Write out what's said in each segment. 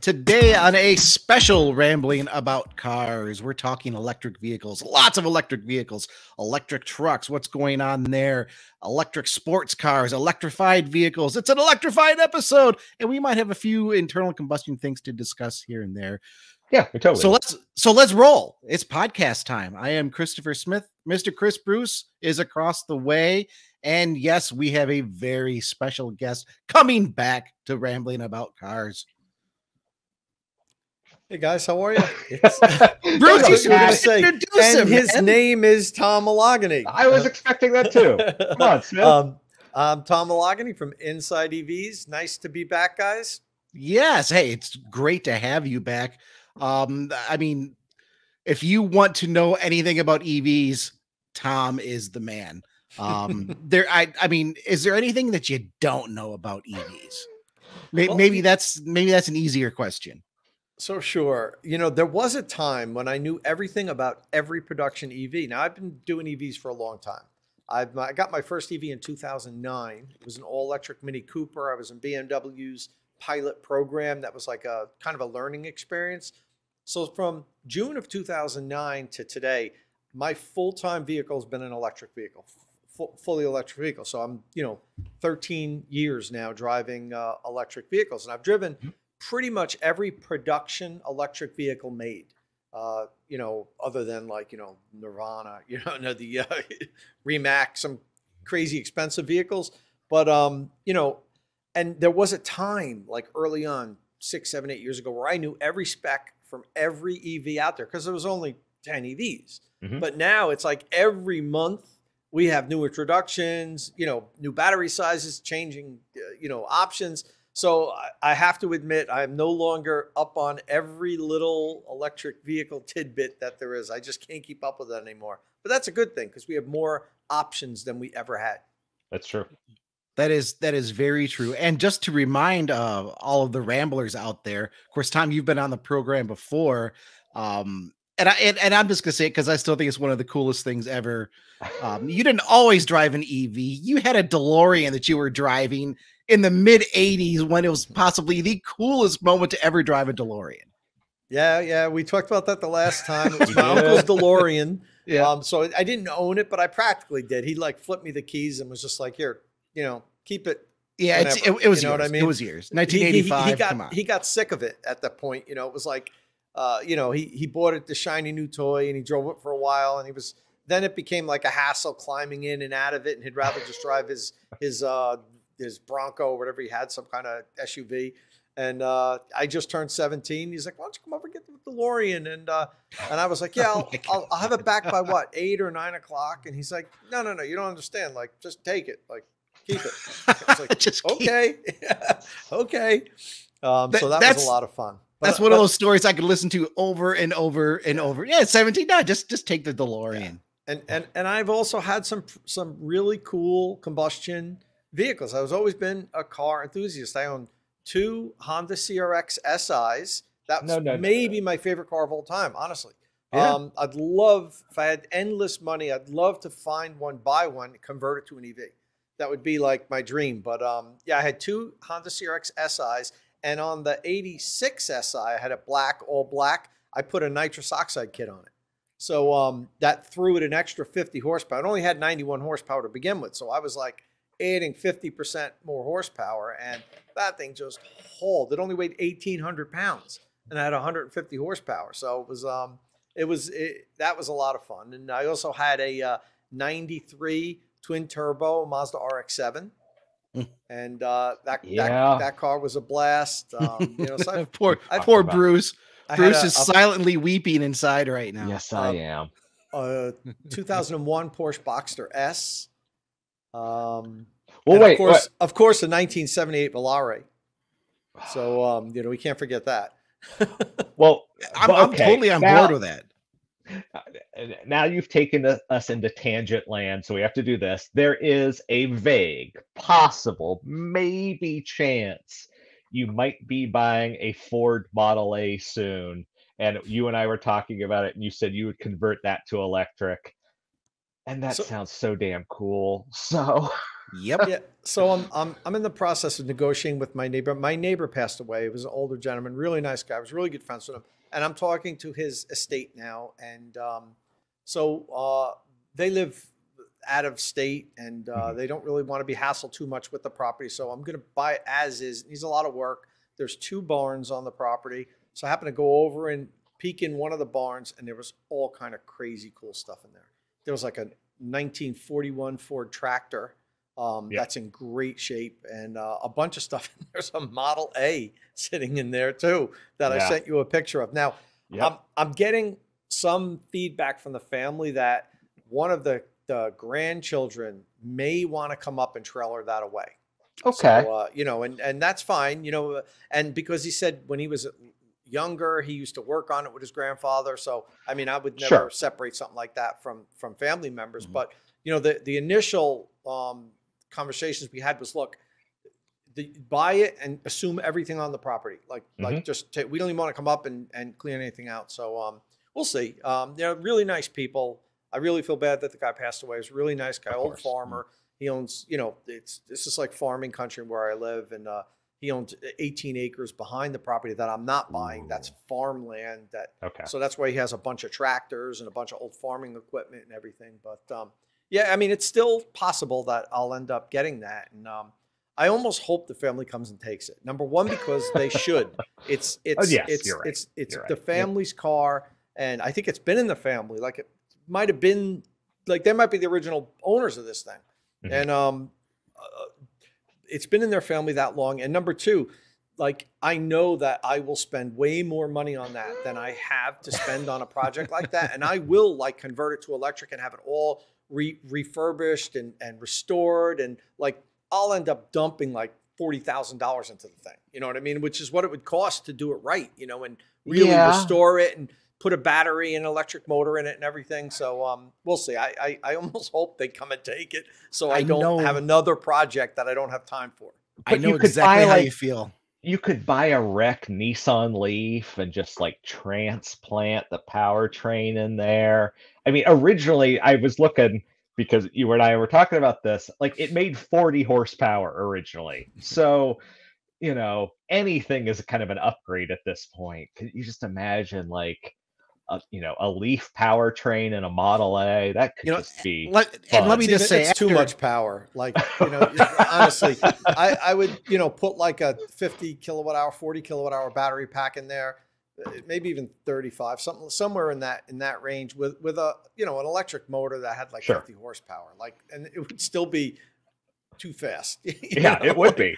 Today on a special rambling about cars, we're talking electric vehicles, lots of electric vehicles, electric trucks, what's going on there, electric sports cars, electrified vehicles. It's an electrified episode, and we might have a few internal combustion things to discuss here and there. Yeah, totally. So let's roll. It's podcast time. I am Christopher Smith. Mr. Chris Bruce is across the way. And yes, we have a very special guest coming back to rambling about cars. Hey guys, how are you? Bruce, you should say, and his name is Tom Moloughney. I was expecting that too. Come on, Smith. I'm Tom Moloughney from InsideEVs. Nice to be back, guys. Yes. Hey, it's great to have you back. I mean, if you want to know anything about EVs, Tom is the man. I mean, is there anything that you don't know about EVs? Maybe that's an easier question. So sure. You know, there was a time when I knew everything about every production EV. Now, I've been doing EVs for a long time. I got my first EV in 2009. It was an all-electric Mini Cooper. I was in BMW's pilot program. That was like a kind of a learning experience. So from June of 2009 to today, my full-time vehicle has been an electric vehicle, fully electric vehicle. So I'm, 13 years now driving electric vehicles. And I've driven pretty much every production electric vehicle made, other than like, Nirvana, the Rimac, some crazy expensive vehicles. But, and there was a time like early on, 6, 7, 8 years ago, where I knew every spec from every EV out there because there was only 10 EVs. But now it's like every month we have new introductions, new battery sizes, changing, options. So I have to admit, I'm no longer up on every little electric vehicle tidbit that there is. I just can't keep up with it anymore. But that's a good thing because we have more options than we ever had. That's true. That is very true. And just to remind all of the ramblers out there, of course, Tom, you've been on the program before. And I'm just gonna say it because I still think it's one of the coolest things ever. You didn't always drive an EV. You had a DeLorean that you were driving in the mid 80s when it was possibly the coolest moment to ever drive a DeLorean. Yeah. We talked about that the last time. It was my uncle's DeLorean. Yeah. So I didn't own it, but I practically did. He like flipped me the keys and was just like, here, keep it. Yeah, it was yours. What I mean? It was yours. 1985. He got sick of it at that point. It was like, he bought it the shiny new toy and he drove it for a while, and then it became like a hassle climbing in and out of it, and he'd rather just drive his Bronco or whatever he had, some kind of SUV. And I just turned 17. He's like, why don't you come over and get the DeLorean? And I was like, yeah, I'll have it back by what, 8 or 9 o'clock? And he's like, no, you don't understand. Like, just take it. Like, keep it. I was like, just okay. Okay. So that was a lot of fun. That's one of those stories I could listen to over and over and over. Yeah, 17. No, just take the DeLorean. Yeah. And I've also had some really cool combustion vehicles. I've always been a car enthusiast. I own 2 Honda CRX SIs. That's maybe my favorite car of all time, honestly. Yeah. I'd love, if I had endless money, I'd love to find one, buy one, convert it to an EV. That would be like my dream. But I had 2 Honda CRX SIs. And on the 86 SI, I had it all black. I put a nitrous oxide kit on it. So that threw it an extra 50 horsepower. It only had 91 horsepower to begin with. So I was like adding 50% more horsepower. And that thing just hauled. It only weighed 1,800 pounds and had 150 horsepower. So that was a lot of fun. And I also had a 93 twin turbo Mazda RX-7. And that car was a blast. So poor Bruce. Bruce is silently weeping inside right now. Yes, I am. 2001 Porsche Boxster S. Of course, a 1978 Volare. So we can't forget that. Well, I'm totally on board with that. Now you've taken us into tangent land, so we have to do this. There is a vague, possible, maybe chance you might be buying a Ford Model A soon. And you and I were talking about it, and you said you would convert that to electric. And that sounds so damn cool. So Yep. Yeah. So I'm in the process of negotiating with my neighbor. My neighbor passed away. He was an older gentleman, really nice guy. I was really good friends with him. And I'm talking to his estate now. And they live out of state, and they don't really want to be hassled too much with the property. So I'm going to buy it as is. It needs a lot of work. There's 2 barns on the property. So I happened to go over and peek in one of the barns, and there was all kind of crazy cool stuff in there. There was like a 1941 Ford tractor that's in great shape, and a bunch of stuff. There's a Model A sitting in there too that I sent you a picture of. Now, I'm getting some feedback from the family that one of the grandchildren may want to come up and trailer that away. Okay. So, and that's fine, and because he said when he was younger, he used to work on it with his grandfather. So, I mean, I would never separate something like that from family members. But, the initial conversations we had was, look, buy it and assume everything on the property. Like just we don't even want to come up and clean anything out. So we'll see. Really nice people. I really feel bad that the guy passed away. He's a really nice guy, old farmer. He owns, this is like farming country where I live. And he owns 18 acres behind the property that I'm not buying. That's farmland. So that's why he has a bunch of tractors and a bunch of old farming equipment and everything. But yeah, I mean, it's still possible that I'll end up getting that. And I almost hope the family comes and takes it. Number one, because they should. It's the family's car, and I think it's been in the family. Like it might have been, like they might be the original owners of this thing, and it's been in their family that long. And number two, like I know that I will spend way more money on that than I have to spend on a project like that, and I will like convert it to electric and have it all refurbished and restored, and like I'll end up dumping like $40,000 into the thing. You know what I mean? Which is what it would cost to do it right, and really restore it and put a battery and electric motor in it and everything. So we'll see. I almost hope they come and take it so I don't have another project that I don't have time for. I know exactly how you feel. You could buy a wreck Nissan Leaf and just like transplant the powertrain in there. I mean, originally I was looking, because you and I were talking about this, like it made 40 horsepower originally. So, anything is kind of an upgrade at this point. Could you just imagine like, a Leaf powertrain and a Model A? That could just be and let me just say, it's too much power. Like, honestly, I would, put like a 50 kilowatt hour, 40 kilowatt hour battery pack in there, maybe even 35, somewhere in that range with a, an electric motor that had like 50 horsepower, and it would still be too fast. It would be.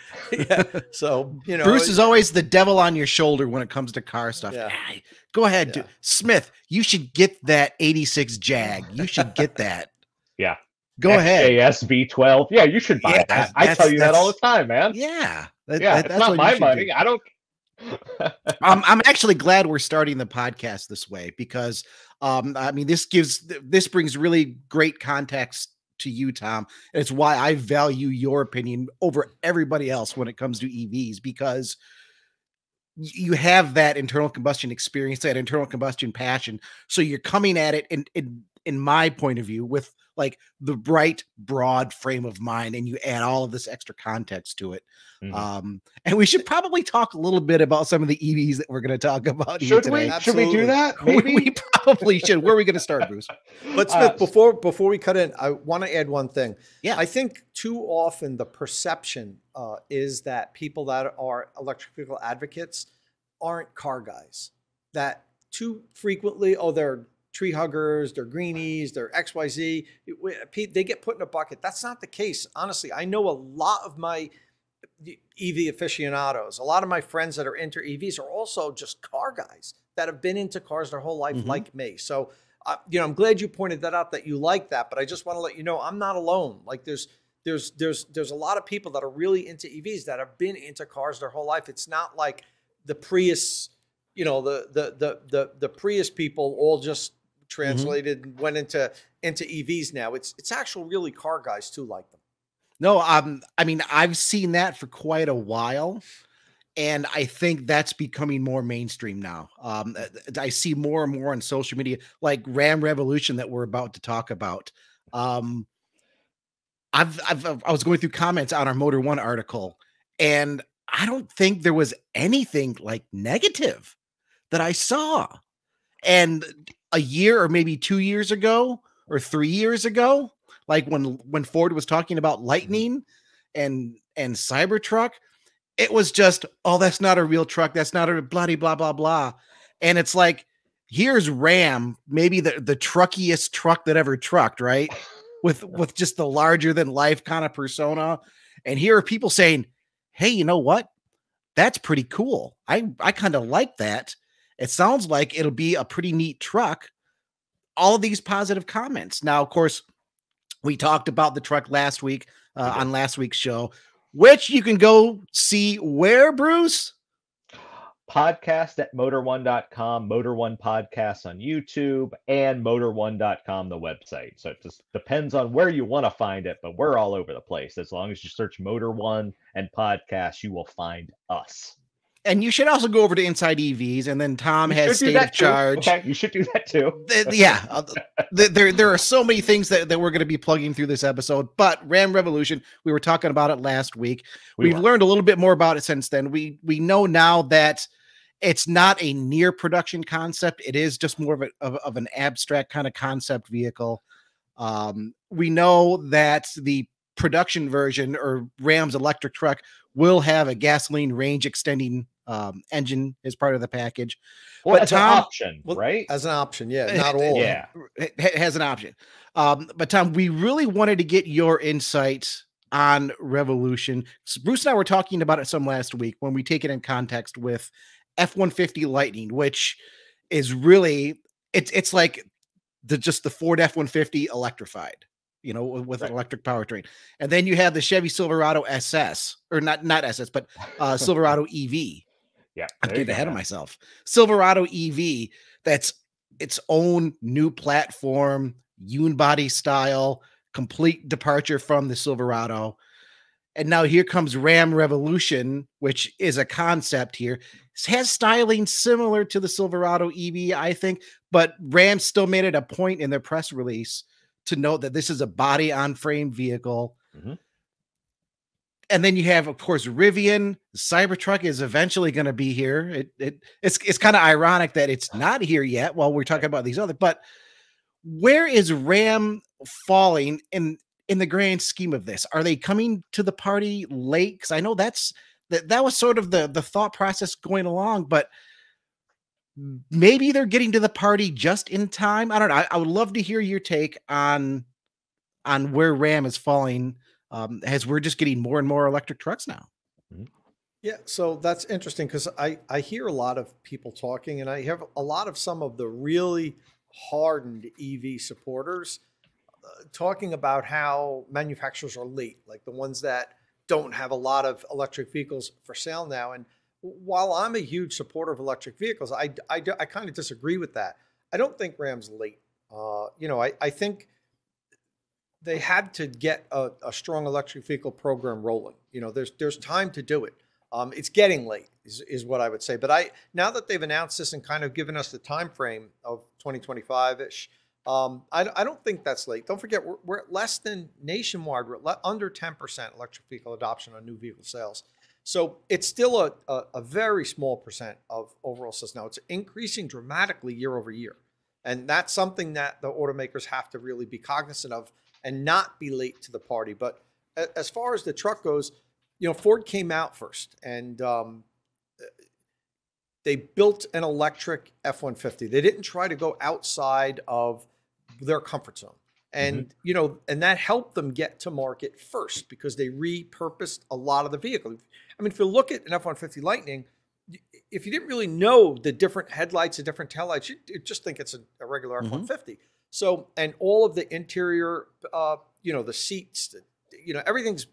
So, Bruce is always the devil on your shoulder when it comes to car stuff. Go ahead, dude. Smith, you should get that 86 Jag. You should get that. Go ahead. V12. Yeah, you should buy that. I tell you that all the time, man. Yeah. It's not my money. I don't. I'm actually glad we're starting the podcast this way, because I mean, this brings really great context to you, Tom. And it's why I value your opinion over everybody else when it comes to EVs, because you have that internal combustion experience, that internal combustion passion. So you're coming at it in my point of view with like the bright, broad frame of mind, and you add all of this extra context to it. And we should probably talk a little bit about some of the EVs that we're going to talk about here today. Should we do that? Maybe we probably should. Where are we going to start, Bruce? But Smith, before we cut in, I want to add one thing. Yeah, I think too often the perception is that people that are electric vehicle advocates aren't car guys. That too frequently, they're tree huggers, they're greenies, they're XYZ. They get put in a bucket. That's not the case. Honestly, I know a lot of my EV aficionados, a lot of my friends that are into EVs are also just car guys that have been into cars their whole life, like me. So, I'm glad you pointed that out, that you like that, but I just want to let you know, I'm not alone. Like there's a lot of people that are really into EVs that have been into cars their whole life. It's not like the Prius, the Prius people all just translated and went into EVs now. It's actual really car guys too like them. No, I mean, I've seen that for quite a while, and I think that's becoming more mainstream now. I see more and more on social media, like Ram Revolution that we're about to talk about. I was going through comments on our Motor One article, and I don't think there was anything like negative that I saw. And a year or maybe 2 years ago or 3 years ago, like when Ford was talking about Lightning and Cybertruck, it was just, oh, that's not a real truck. That's not a bloody blah, blah, blah. And it's like, here's Ram, maybe the truckiest truck that ever trucked, right? With just the larger than life kind of persona. And here are people saying, hey, you know what? That's pretty cool. I kind of like that. It sounds like it'll be a pretty neat truck. All of these positive comments. Now, of course, we talked about the truck last week on last week's show, which you can go see where, Bruce? Podcast at motor1.com, Motor One Podcasts on YouTube, and motor1.com, the website. So it just depends on where you want to find it, but we're all over the place. As long as you search Motor One and podcasts, you will find us. And you should also go over to InsideEVs, and then Tom has State of Charge. Okay, you should do that too. Yeah, there are so many things that we're going to be plugging through this episode. But Ram Revolution, we were talking about it last week. We've learned a little bit more about it since then. We know now that it's not a near production concept. It is just more of an abstract kind of concept vehicle. We know that the production version, or Ram's electric truck, will have a gasoline range extending engine as part of the package. Well, but Tom, an option, right? As an option, yeah, not all. Yeah, it has an option. But Tom, we really wanted to get your insight on Revolution. So Bruce and I were talking about it some last week when we take it in context with F-150 Lightning, which is really it's like just the Ford F-150 electrified, you know, with an electric powertrain. And then you have the Chevy Silverado SS, or not SS, but Silverado EV. Yeah, I'm getting ahead of myself. Silverado EV, that's its own new platform, unibody style, complete departure from the Silverado. And now here comes Ram Revolution, which is a concept here. It has styling similar to the Silverado EV, I think, but Ram still made it a point in their press release to note that this is a body on frame vehicle. Mm-hmm. And then you have, of course, Rivian. The Cybertruck is eventually going to be here. It's kind of ironic that it's not here yet while we're talking about these other, but where is Ram falling in the grand scheme of this? Are they coming to the party late? Because I know that was sort of the thought process going along, but maybe they're getting to the party just in time. I don't know. I would love to hear your take on where Ram is falling, as we're just getting more and more electric trucks now. Yeah, so that's interesting because I hear a lot of people talking, and I have a lot of some of the really hardened EV supporters talking about how manufacturers are late, like the ones that don't have a lot of electric vehicles for sale now. And while I'm a huge supporter of electric vehicles, I kind of disagree with that. I don't think Ram's late. I think they had to get a strong electric vehicle program rolling. You know, there's time to do it. It's getting late is what I would say. But now that they've announced this and kind of given us the time frame of 2025-ish, I don't think that's late. Don't forget, we're at less than nationwide. We're at under 10% electric vehicle adoption on new vehicle sales. So it's still a very small percent of overall sales. Now it's increasing dramatically year over year. And that's something that the automakers have to really be cognizant of and not be late to the party. But as far as the truck goes, you know, Ford came out first and they built an electric F-150. They didn't try to go outside of their comfort zone. And, you know, and that helped them get to market first because they repurposed a lot of the vehicle. I mean, if you look at an F-150 Lightning, if you didn't really know the different headlights, the different taillights, you'd just think it's a regular F-150. So, and all of the interior, you know, the seats, you know, everything's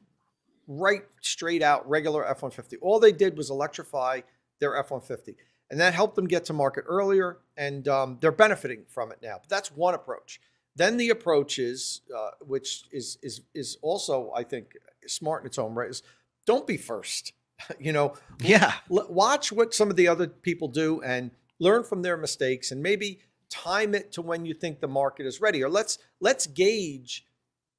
right straight out regular F-150. All they did was electrify their F-150. And that helped them get to market earlier, and they're benefiting from it now. But that's one approach. Then the approach is, which is also, I think, smart in its own right, is don't be first. You know, watch what some of the other people do and learn from their mistakes, and maybe time it to when you think the market is ready. Or let's gauge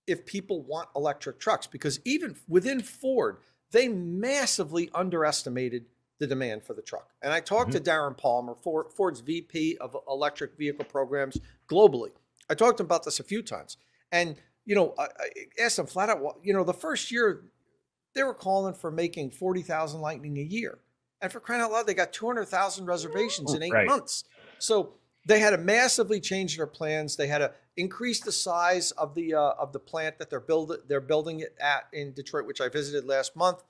if people want electric trucks, because even within Ford, they massively underestimated the demand for the truck. And I talked to Darren Palmer, Ford's VP of electric vehicle programs globally. I talked to him about this a few times. And, you know, I asked him flat out, well, you know, the first year they were calling for making 40,000 Lightning a year. And for crying out loud, they got 200,000 reservations in 8 months. So they had to massively change their plans. They had to increase the size of the plant that they're building it at in Detroit, which I visited last month.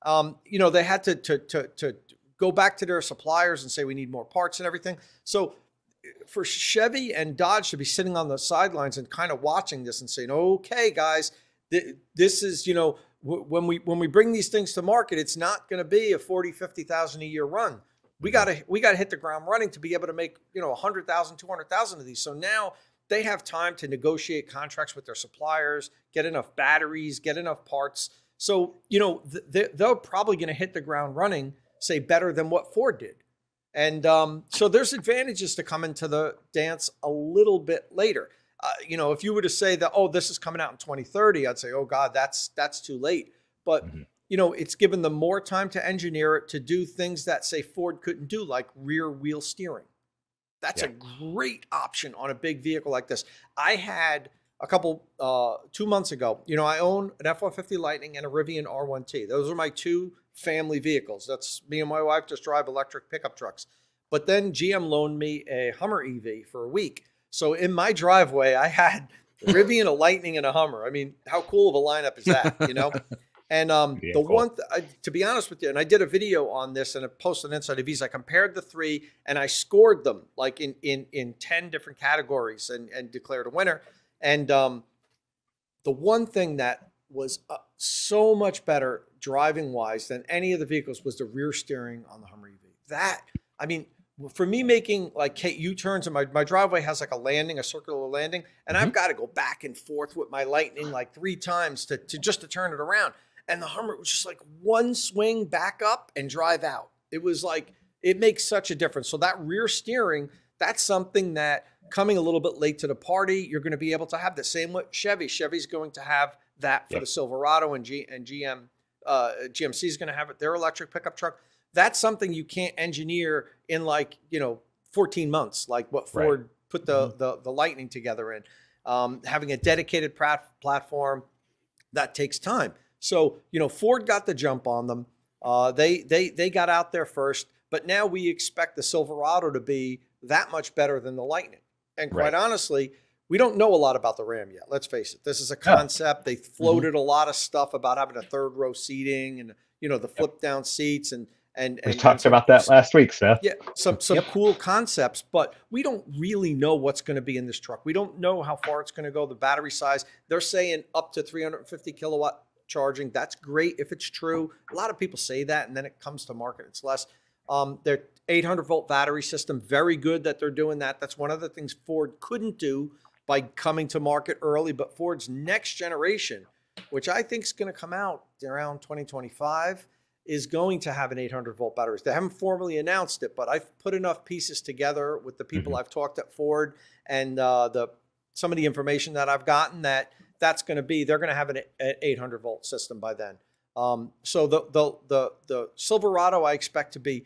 You know, they had to go back to their suppliers and say, we need more parts and everything. So for Chevy and Dodge to be sitting on the sidelines and kind of watching this and saying, okay, guys, this is, you know, when we bring these things to market, it's not going to be a 40, 50,000 a year run. We got to hit the ground running to be able to make, you know, 100,000, 200,000 of these. So now they have time to negotiate contracts with their suppliers, get enough batteries, get enough parts. So, you know, they're probably going to hit the ground running, say, better than what Ford did. And so there's advantages to come into the dance a little bit later. You know, if you were to say that, oh, this is coming out in 2030, I'd say, oh, God, that's too late. But, you know, it's given them more time to engineer it to do things that, say, Ford couldn't do, like rear wheel steering. That's a great option on a big vehicle like this. I had a couple, 2 months ago, you know, I own an F-150 Lightning and a Rivian R1T. Those are my two family vehicles. That's me and my wife just drive electric pickup trucks. But then GM loaned me a Hummer EV for a week. So in my driveway, I had a Rivian, a Lightning, and a Hummer. I mean, how cool of a lineup is that, you know? And to be honest with you, and I did a video on this and I posted on InsideEVs, I compared the three and I scored them like in 10 different categories and declared a winner. And the one thing that was so much better driving wise than any of the vehicles was the rear steering on the Hummer EV. That, I mean, for me making like U-turns, and my driveway has like a landing, a circular landing, and I've got to go back and forth with my Lightning like 3 times to turn it around. And the Hummer was just like one swing back up and drive out. It was like, it makes such a difference. So that rear steering, that's something that coming a little bit late to the party, you're going to be able to have the same with Chevy. Chevy's going to have that for the Silverado, and GMC is going to have it, their electric pickup truck. That's something you can't engineer in like, you know, 14 months, like what Ford put the Lightning together in. Having a dedicated platform, that takes time. So, you know, Ford got the jump on them. They got out there first, but now we expect the Silverado to be that much better than the Lightning. And quite honestly, we don't know a lot about the Ram yet. Let's face it. This is a concept. They floated a lot of stuff about having a 3rd row seating and, you know, the flip down seats and we talked about that last week, Seth. Yeah, some cool concepts, but we don't really know what's going to be in this truck. We don't know how far it's going to go, the battery size. They're saying up to 350 kilowatt charging. That's great if it's true. A lot of people say that, and then it comes to market, it's less. Their 800 volt battery system, very good that they're doing that. That's one of the things Ford couldn't do by coming to market early, but Ford's next generation, which I think is going to come out around 2025, is going to have an 800 volt battery. They haven't formally announced it, but I've put enough pieces together with the people I've talked at Ford and some of the information that I've gotten that's going to be, they're going to have an 800 volt system by then. So the Silverado I expect to be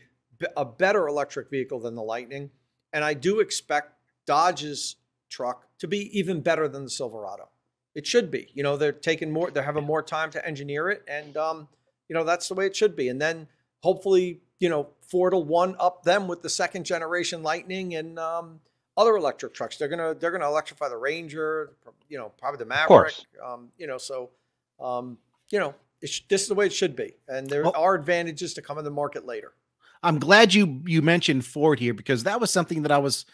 a better electric vehicle than the Lightning, and I do expect Dodge's truck to be even better than the Silverado. It should be. You know, they're having more time to engineer it, and you know, that's the way it should be. And then hopefully, you know, Ford will one-up them with the 2nd generation Lightning and other electric trucks. They're gonna electrify the Ranger, you know, probably the Maverick. You know, so you know, this is the way it should be. And there are advantages to come in the market later. I'm glad you mentioned Ford here, because that was something that I was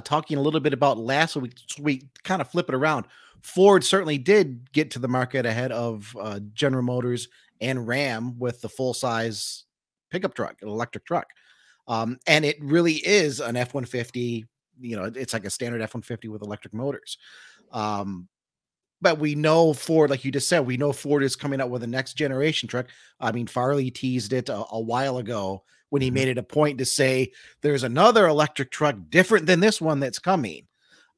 talking a little bit about last week. So we kind of flip it around. Ford certainly did get to the market ahead of General Motors and Ram with the full-size pickup truck, an electric truck. And it really is an F-150, you know, it's like a standard F-150 with electric motors. But we know Ford, like you just said, we know Ford is coming out with a next generation truck. I mean, Farley teased it a while ago when he made it a point to say there's another electric truck different than this one that's coming.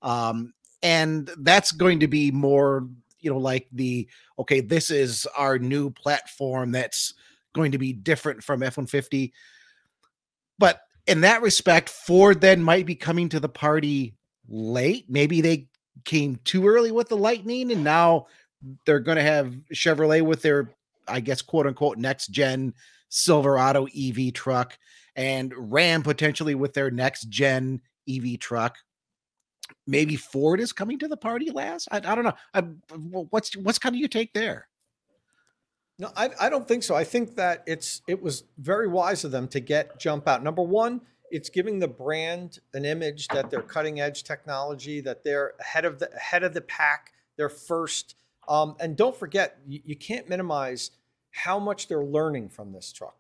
And that's going to be more, like okay, this is our new platform that's going to be different from F-150. But in that respect, Ford then might be coming to the party late. Maybe they came too early with the Lightning, and now they're going to have Chevrolet with their, I guess, quote unquote, next gen Silverado EV truck, and Ram potentially with their next gen EV truck. Maybe Ford is coming to the party last. I don't know. What's kind of your take there? No, I don't think so. I think that it was very wise of them to jump out. Number one, it's giving the brand an image that they're cutting edge technology, that they're ahead of the pack. They're first. And don't forget, you can't minimize how much they're learning from this truck.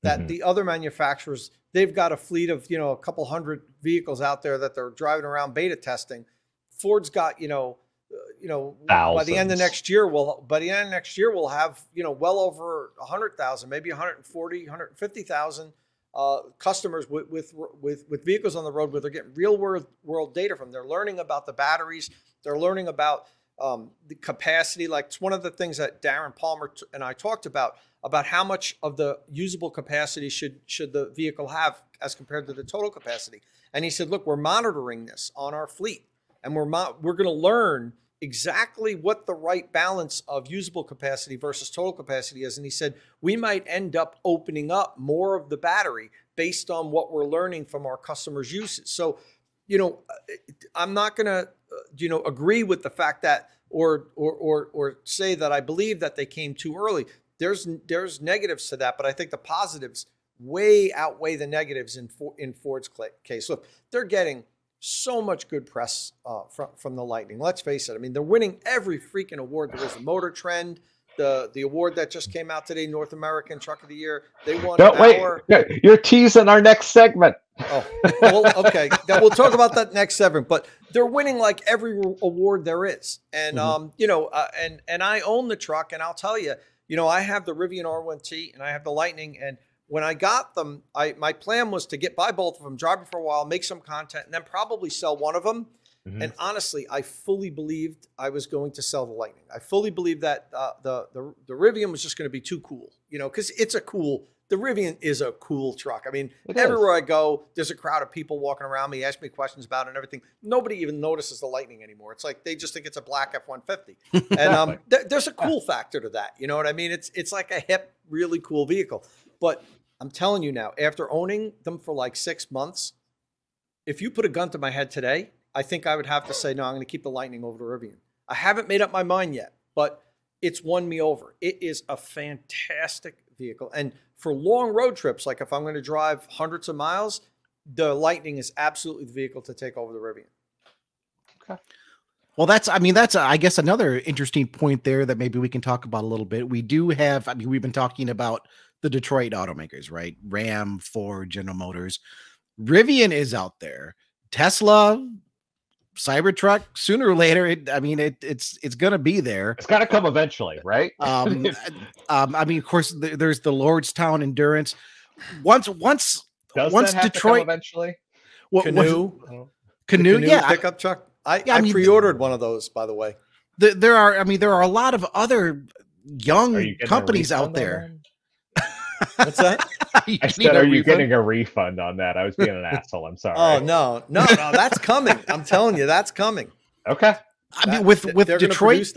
That the other manufacturers, they've got a fleet of, a couple hundred vehicles out there that they're driving around beta testing. Ford's got, by the end of next year, we'll have, well over 100,000, maybe 140, 150,000 customers with vehicles on the road where they're getting real world data from. They're learning about the batteries. They're learning about the capacity. Like, it's one of the things that Darren Palmer and I talked about how much of the usable capacity should the vehicle have as compared to the total capacity. And he said, look, we're monitoring this on our fleet, and we're going to learn exactly what the right balance of usable capacity versus total capacity is. And he said, we might end up opening up more of the battery based on what we're learning from our customers' uses. So, I'm not going to, agree with the fact that, or say that I believe that they came too early. There's negatives to that, but I think the positives way outweigh the negatives in Ford's case. Look, they're getting so much good press from the Lightning. Let's face it. I mean, they're winning every freaking award there is. The Motor Trend, the award that just came out today, North American Truck of the Year. They won. Wait, you're teasing our next segment. Oh, well, okay. We'll talk about that next segment. But they're winning like every award there is, and and I own the truck, and I'll tell you, I have the Rivian R1T and I have the Lightning, and when I got them, my plan was to buy both of them, drive them for a while, make some content, and then probably sell one of them. And honestly, I fully believed I was going to sell the Lightning. I fully believed that the Rivian was just going to be too cool, because the Rivian is a cool truck. I mean, everywhere I go, there's a crowd of people walking around me, ask me questions about it and everything. Nobody even notices the Lightning anymore. It's like they just think it's a black F-150. And there's a cool factor to that. You know what I mean? It's like a hip, really cool vehicle. But I'm telling you now, after owning them for like 6 months, if you put a gun to my head today, I think I would have to say, no, I'm going to keep the Lightning over the Rivian. I haven't made up my mind yet, but it's won me over. It is a fantastic vehicle. And for long road trips, like if I'm going to drive hundreds of miles, the Lightning is absolutely the vehicle to take over the Rivian. Okay. Well, that's I guess another interesting point there that maybe we can talk about a little bit. We do have, we've been talking about the Detroit automakers, right? Ram, Ford, General Motors. Rivian is out there. Tesla, Cybertruck, sooner or later, it's going to be there. It's got to come eventually, right? Of course, there's the Lordstown Endurance. Once Detroit eventually. Canoe, yeah, pickup truck. I pre-ordered one of those, by the way. There are a lot of other young companies out there. What's that? I said, are you getting a refund on that? I was being an asshole. I'm sorry. Oh, no, that's coming. I'm telling you, that's coming. Okay. With Detroit,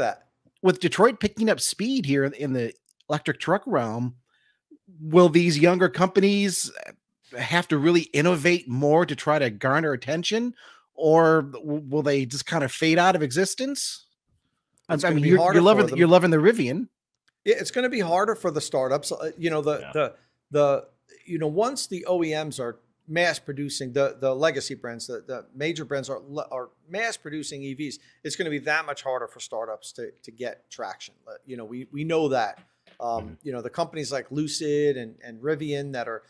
with Detroit picking up speed here in the electric truck realm, will these younger companies have to really innovate more to try to garner attention, or will they just kind of fade out of existence? You're loving the Rivian. Yeah, it's going to be harder for the startups. Once the OEMs are mass producing, the legacy brands, the major brands are mass producing EVs, it's going to be that much harder for startups to get traction. We know that. The companies like Lucid and Rivian that are,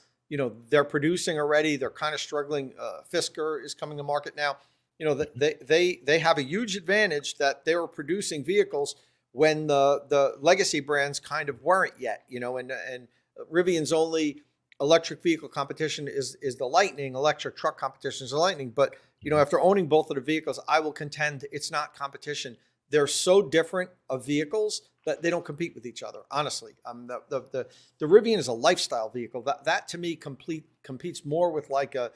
they're producing already. They're kind of struggling. Fisker is coming to market now. They have a huge advantage that they were producing vehicles when the legacy brands kind of weren't yet, and Rivian's only electric vehicle competition is the Lightning. Electric truck competition is the Lightning. But, after owning both of the vehicles, I will contend it's not competition. they're so different of vehicles that they don't compete with each other. Honestly, the Rivian is a lifestyle vehicle. That to me competes more with like a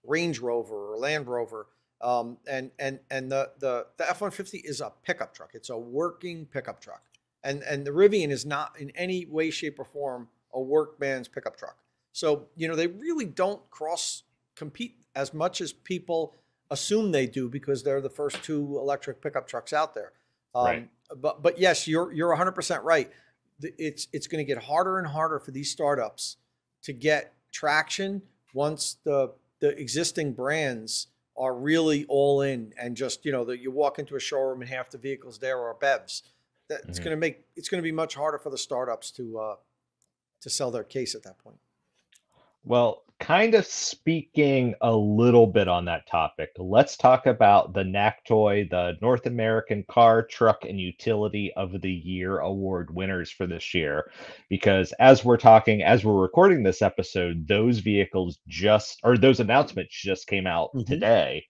Range Rover or Land Rover. And the F-150 is a pickup truck. It's a working pickup truck. And the Rivian is not in any way, shape, or form a workman's pickup truck. So, you know, they really don't cross compete as much as people assume they do because they're the first two electric pickup trucks out there. Right. But yes, you're 100% right. It's going to get harder and harder for these startups to get traction once the existing brands are really all in and just, you know, that you walk into a showroom and half the vehicles there are BEVs. It's going to be much harder for the startups to sell their case at that point. Well, kind of speaking a little bit on that topic, let's talk about the NACTOY, the North American Car, Truck, and Utility of the Year award winners for this year. Because as we're recording this episode, those announcements just came out today.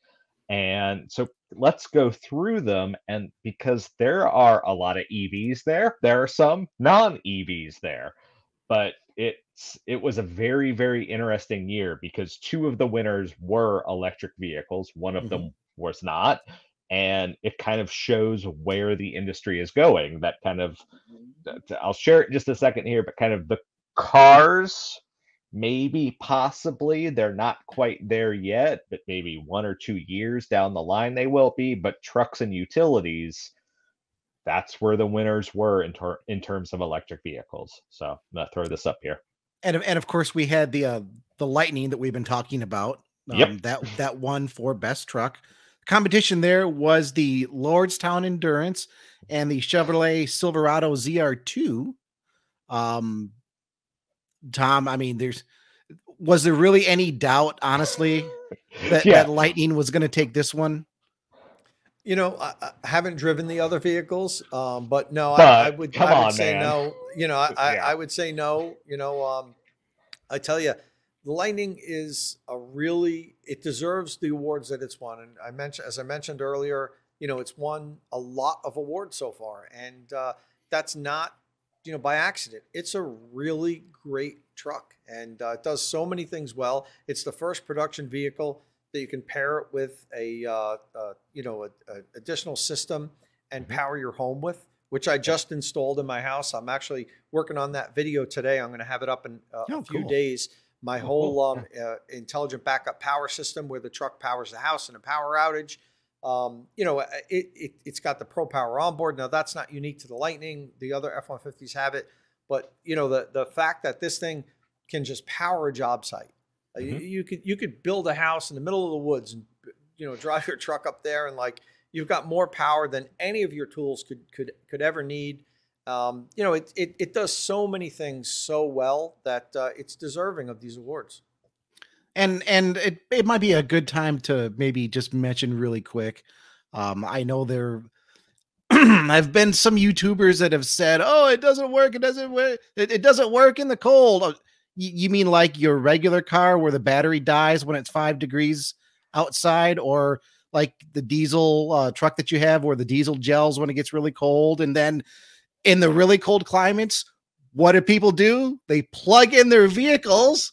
And so let's go through them. And because there are a lot of EVs there are some non-EVs there. But it was a very, very interesting year because two of the winners were electric vehicles. One of them was not. And it kind of shows where the industry is going. That kind of, I'll share it in just a second here, but kind of the cars, maybe possibly, they're not quite there yet, but maybe 1 or 2 years down the line they will be. But trucks and utilities, that's where the winners were in terms of electric vehicles. So I'm gonna throw this up here. And of course we had the Lightning that we've been talking about. That won for best truck. Competition there was the Lordstown Endurance and the Chevrolet Silverado ZR2. Tom, I mean, was there really any doubt, honestly, that Lightning was going to take this one? You know, I haven't driven the other vehicles, but no, I would say no. You know, I would say no. You know, I tell you, the Lightning is it deserves the awards that it's won. And as I mentioned earlier, you know, it's won a lot of awards so far, and that's not, you know, by accident. It's a really great truck, and it does so many things well. It's the first production vehicle that you can pair it with a additional system and power your home with, which I just installed in my house. I'm actually working on that video today. I'm going to have it up in a few days. My whole intelligent backup power system where the truck powers the house in a power outage. You know, it's got the Pro Power onboard. Now that's not unique to the Lightning. The other F-150s have it, but you know, the fact that this thing can just power a job site. You could build a house in the middle of the woods and, you know, drive your truck up there and like you've got more power than any of your tools could ever need. You know, it does so many things so well that it's deserving of these awards. And it might be a good time to maybe just mention really quick. I know there have been some YouTubers that have said, "Oh, it doesn't work. It doesn't work. It doesn't work in the cold." You mean like your regular car where the battery dies when it's 5 degrees outside, or like the diesel truck that you have where the diesel gels when it gets really cold? And then in the really cold climates, what do people do? They plug in their vehicles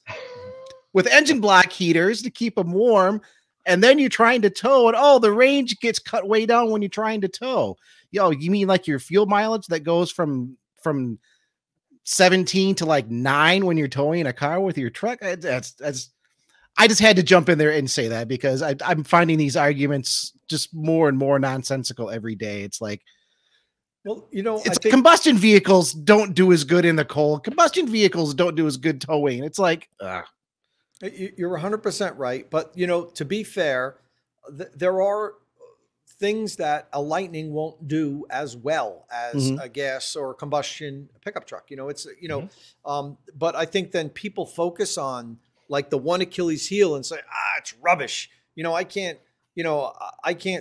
with engine block heaters to keep them warm. And then you're trying to tow and the range gets cut way down when you're trying to tow. You mean like your fuel mileage that goes from 17 to like 9 when you're towing a car with your truck? I just had to jump in there and say that because I'm finding these arguments just more and more nonsensical every day. It's like, well, you know, combustion vehicles don't do as good in the cold. Combustion vehicles don't do as good towing. It's like, you're 100% right. But, you know, to be fair, there are things that a Lightning won't do as well as a gas or combustion pickup truck. You know, it's, you know, but I think then people focus on like the one Achilles heel and say, it's rubbish. You know, I can't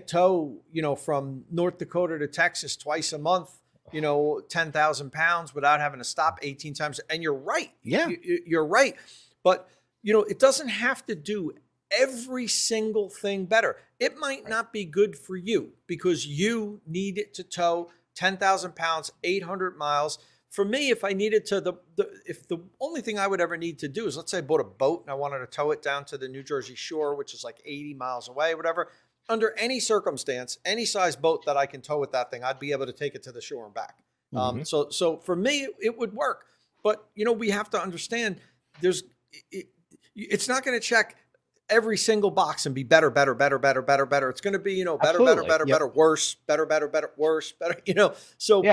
tow, you know, from North Dakota to Texas twice a month, you know, 10,000 pounds without having to stop 18 times. And you're right. Yeah, you're right. But, you know, it doesn't have to do every single thing better. It might not be good for you because you need it to tow 10,000 pounds, 800 miles. For me, if I needed to, if the only thing I would ever need to do is, let's say I bought a boat and I wanted to tow it down to the New Jersey shore, which is like 80 miles away, whatever. Under any circumstance, any size boat that I can tow with that thing, I'd be able to take it to the shore and back. So for me, it would work. But, you know, we have to understand it's not going to check every single box and be better. It's going to be, you know, better, better, worse, better, worse, better, you know. So,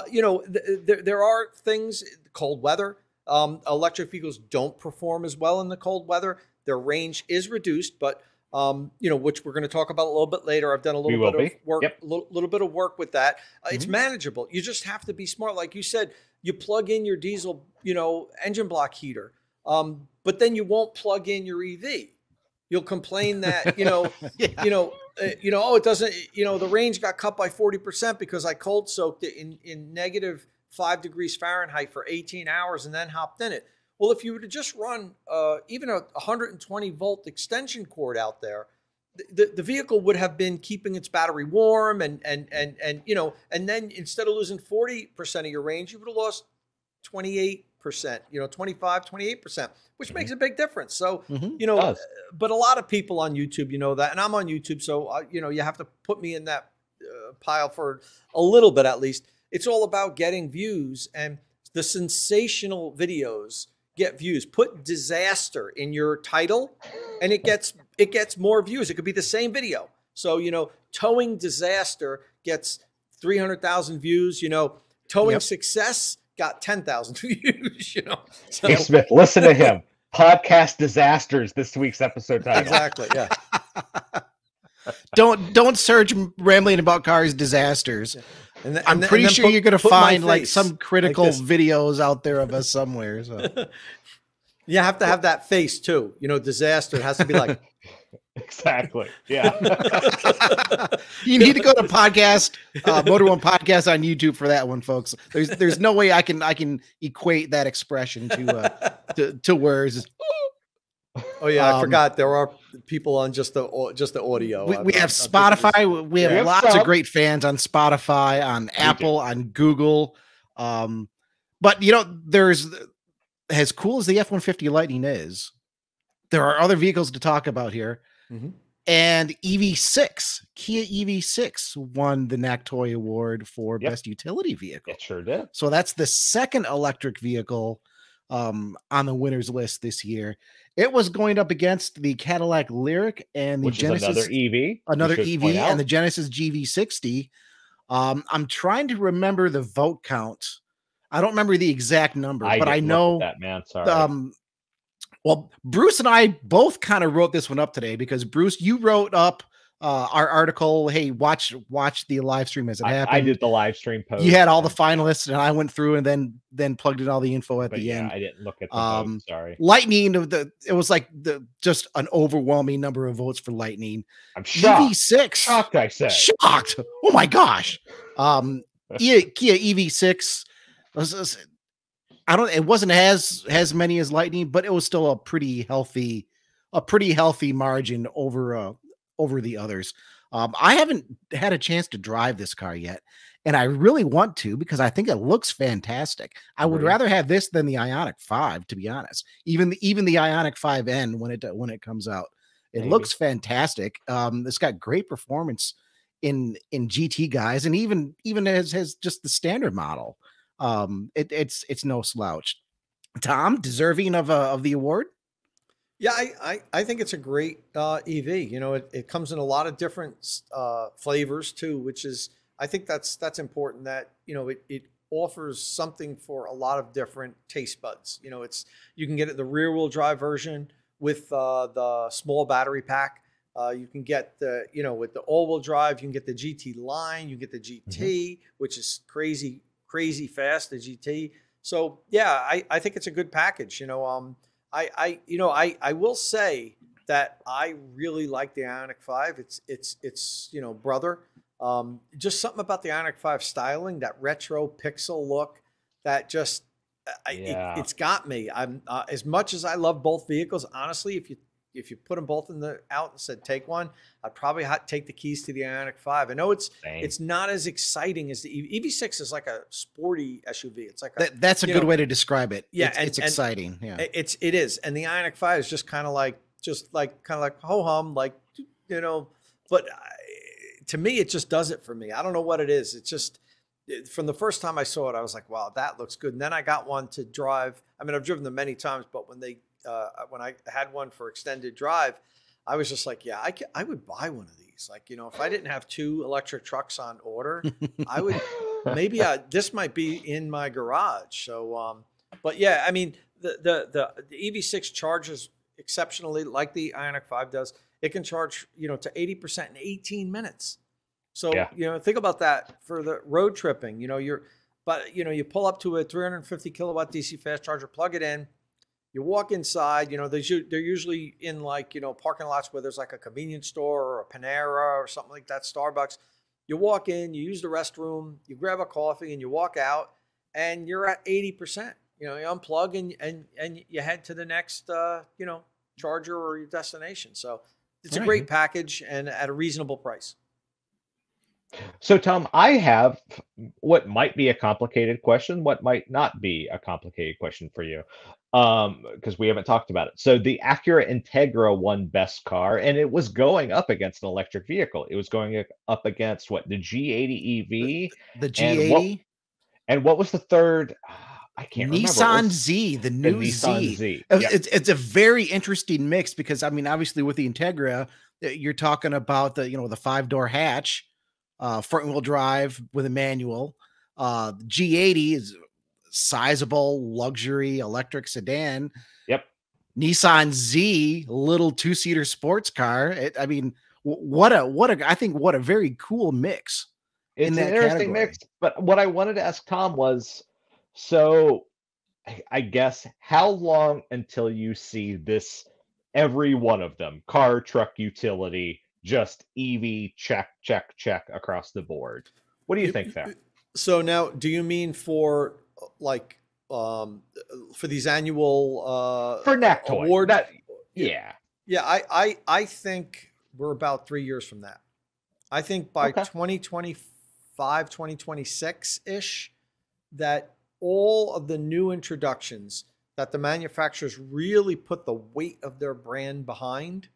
you know, there are things, cold weather. Electric vehicles don't perform as well in the cold weather. Their range is reduced, but, you know, which we're going to talk about a little bit later. I've done a little bit of work, little bit of work with that. It's manageable. You just have to be smart. Like you said, you plug in your diesel, you know, engine block heater, but then you won't plug in your EV. You'll complain that, you know, oh, it doesn't, you know, the range got cut by 40% because I cold soaked it in negative 5 degrees Fahrenheit for 18 hours and then hopped in it. Well, if you were to just run even a 120 volt extension cord out there, the vehicle would have been keeping its battery warm and you know, and then instead of losing 40% of your range, you would have lost 28%, you know, 25, 28%, which makes a big difference. So, you know, but a lot of people on YouTube, you know that, and I'm on YouTube. So, you know, you have to put me in that pile for a little bit, at least. It's all about getting views, and the sensational videos get views. Put disaster in your title and it gets more views. It could be the same video. So, you know, towing disaster gets 300,000 views, you know, towing success got 10,000 views, you know. So, hey, Smith, listen to him. Podcast disasters, this week's episode title. Exactly. Yeah. Don't search rambling about cars disasters. Yeah. I'm pretty sure you're going to find like some critical videos out there of us somewhere. So. You have to have that face too. You know, disaster has to be like. Exactly. Yeah. You need to go to podcast, Motor One Podcast on YouTube for that one, folks. There's no way I can equate that expression to words. Oh yeah, I forgot there are people on just the audio. We have Spotify. We have lots of great fans on Spotify, on Apple, on Google. But you know, there's as cool as the F-150 Lightning is, there are other vehicles to talk about here. And EV6, Kia EV6 won the NACTOY award for best utility vehicle. It sure did. So that's the second electric vehicle on the winners list this year. It was going up against the Cadillac Lyriq and the Genesis another EV, and the Genesis GV60. I'm trying to remember the vote count. I don't remember the exact number, but I know that, man. Sorry. Well, Bruce and I both kind of wrote this one up today because Bruce, you wrote up our article. Hey, watch the live stream as it happened. I did the live stream post. You had all the finalists, and I went through and then plugged in all the info at the end. I didn't look at the vote, sorry. Lightning, it was like just an overwhelming number of votes for Lightning. I'm shocked. EV6, shocked. I said shocked. Oh my gosh. Kia EV6 it wasn't as many as Lightning, but it was still a pretty healthy margin over the others. I haven't had a chance to drive this car yet, and I really want to because I think it looks fantastic. I would rather have this than the Ioniq 5, to be honest. Even the Ioniq 5N when it comes out, it looks fantastic. It's got great performance in GT guys, and even has just the standard model. It's no slouch. Tom, deserving of the award. Yeah, I think it's a great EV. You know, it comes in a lot of different flavors too, which is, I think that's important that, you know, it offers something for a lot of different taste buds. You know, you can get it the rear wheel drive version with the small battery pack. You can get with the all wheel drive, you can get the GT line, you get the GT, which is crazy fast, the GT. So yeah, I think it's a good package. You know, I will say that I really like the Ioniq 5. It's you know, brother. Just something about the Ioniq 5 styling, that retro pixel look, that just it's got me. I'm as much as I love both vehicles, honestly, if if you put them both out and said take one, I'd probably take the keys to the Ioniq 5. I know it's not as exciting as the EV6 is like a sporty SUV. It's like that's a good way to describe it. Yeah, it's exciting. Yeah, it is. And the Ioniq 5 is just kind of like ho hum, like, you know. But to me, it just does it for me. I don't know what it is. It's just from the first time I saw it, I was like, wow, that looks good. And then I got one to drive. I mean, I've driven them many times, but when I had one for extended drive, I was just like, yeah, I would buy one of these. Like, you know, if I didn't have 2 electric trucks on order, I would maybe this might be in my garage. So, but yeah, I mean, the EV6 charges exceptionally like the Ioniq 5 does. It can charge, you know, to 80% in 18 minutes. So, you know, think about that for the road tripping. You know, you pull up to a 350 kilowatt DC fast charger, plug it in. You walk inside, you know, they're usually in like, you know, parking lots where there's like a convenience store or a Panera or something like that, Starbucks. You walk in, you use the restroom, you grab a coffee and you walk out and you're at 80%. You know, you unplug and you head to the next, you know, charger or your destination. So it's a great package and at a reasonable price. So, Tom, I have what might be a complicated question, what might not be a complicated question for you, because we haven't talked about it. So the Acura Integra won Best Car, and it was going up against an electric vehicle. It was going up against what, the G80 EV, the G80, and what was the third? I can't remember. Nissan Z, the new Nissan Z. Yep. It's a very interesting mix because I mean, obviously with the Integra, you're talking about the 5-door hatch. Front wheel drive with a manual. G80 is sizable luxury electric sedan. Yep. Nissan Z, little 2-seater sports car. I mean, what a very cool mix. It's an interesting mix. But what I wanted to ask Tom was, so I guess how long until you see this, every one of them, car, truck, utility, just EV check across the board? What do you think there? So now, do you mean for like for these annual for NACTOY award? Yeah. I think we're about 3 years from that. I think by 2025, 2026 ish, that all of the new introductions that the manufacturers really put the weight of their brand behind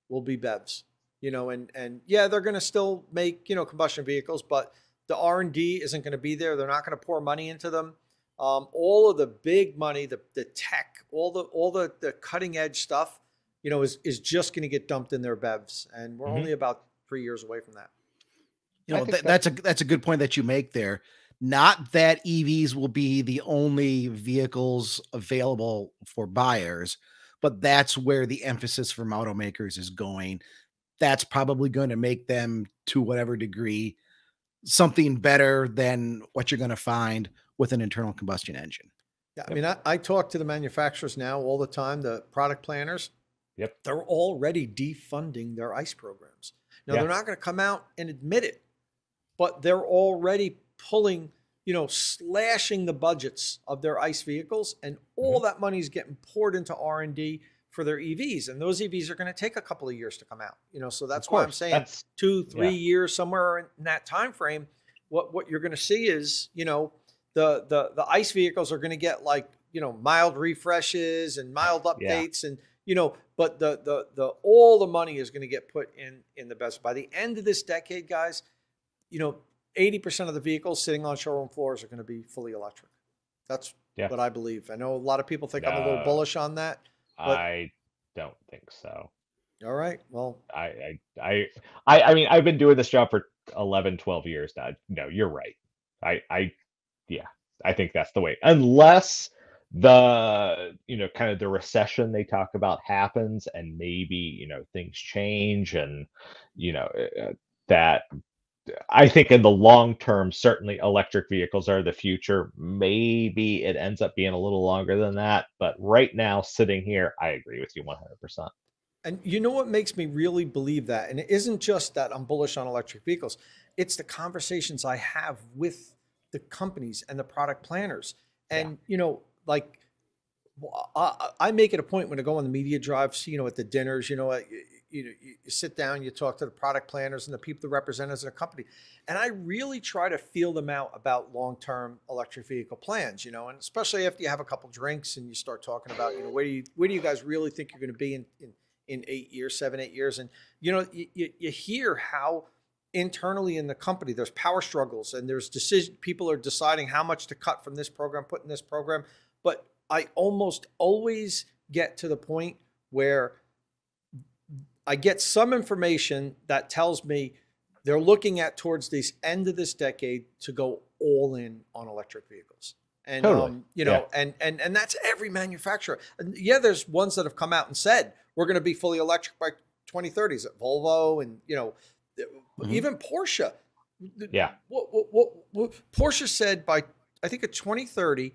will be BEVs. You know, and yeah, they're going to still make, you know, combustion vehicles, but the R&D isn't going to be there. They're not going to pour money into them. All of the big money, the tech, all the cutting edge stuff, you know, is just going to get dumped in their BEVs, and we're only about 3 years away from that. You know, that's a good point that you make there. Not that EVs will be the only vehicles available for buyers, but that's where the emphasis from automakers is going. That's probably going to make them, to whatever degree, something better than what you're going to find with an internal combustion engine. Yeah, I mean, I talk to the manufacturers now all the time, the product planners. Yep. They're already defunding their ICE programs. Now, they're not going to come out and admit it, but they're already pulling, you know, slashing the budgets of their ICE vehicles, and all that money is getting poured into R&D for their EVs, and those EVs are going to take a couple of years to come out. You know, so that's why I'm saying 2-3 years, somewhere in that time frame. What you're going to see is, you know, the ICE vehicles are going to get like, you know, mild refreshes and mild updates, and you know, but the all the money is going to get put in the best. By the end of this decade, guys, you know, 80% of the vehicles sitting on showroom floors are going to be fully electric. That's what I believe. I know a lot of people think I'm a little bullish on that. But, I don't think so. All right. Well, I mean, I've been doing this job for 11, 12 years now. No, you're right. I think that's the way. Unless the, you know, kind of the recession they talk about happens and maybe, you know, things change and, you know, that I think in the long term, certainly electric vehicles are the future. Maybe it ends up being a little longer than that. But right now, sitting here, I agree with you 100%. And you know what makes me really believe that? And it isn't just that I'm bullish on electric vehicles. It's the conversations I have with the companies and the product planners. And, you know, like I make it a point when I go on the media drives, at the dinners, you sit down, you talk to the product planners and the people, the representatives of the company, and I really try to feel them out about long-term electric vehicle plans, and especially after you have a couple drinks and you start talking about, where do you guys really think you're going to be in 8 years, 7, 8 years, and you hear how internally in the company there's power struggles and there's people are deciding how much to cut from this program, put in this program, but I almost always get to the point where I get some information that tells me they're looking at towards the end of this decade to go all in on electric vehicles. And, Totally. And that's every manufacturer. And yeah, there's ones that have come out and said, we're going to be fully electric by 2030s at Volvo and, even Porsche. Yeah. What Porsche said by, I think at 2030,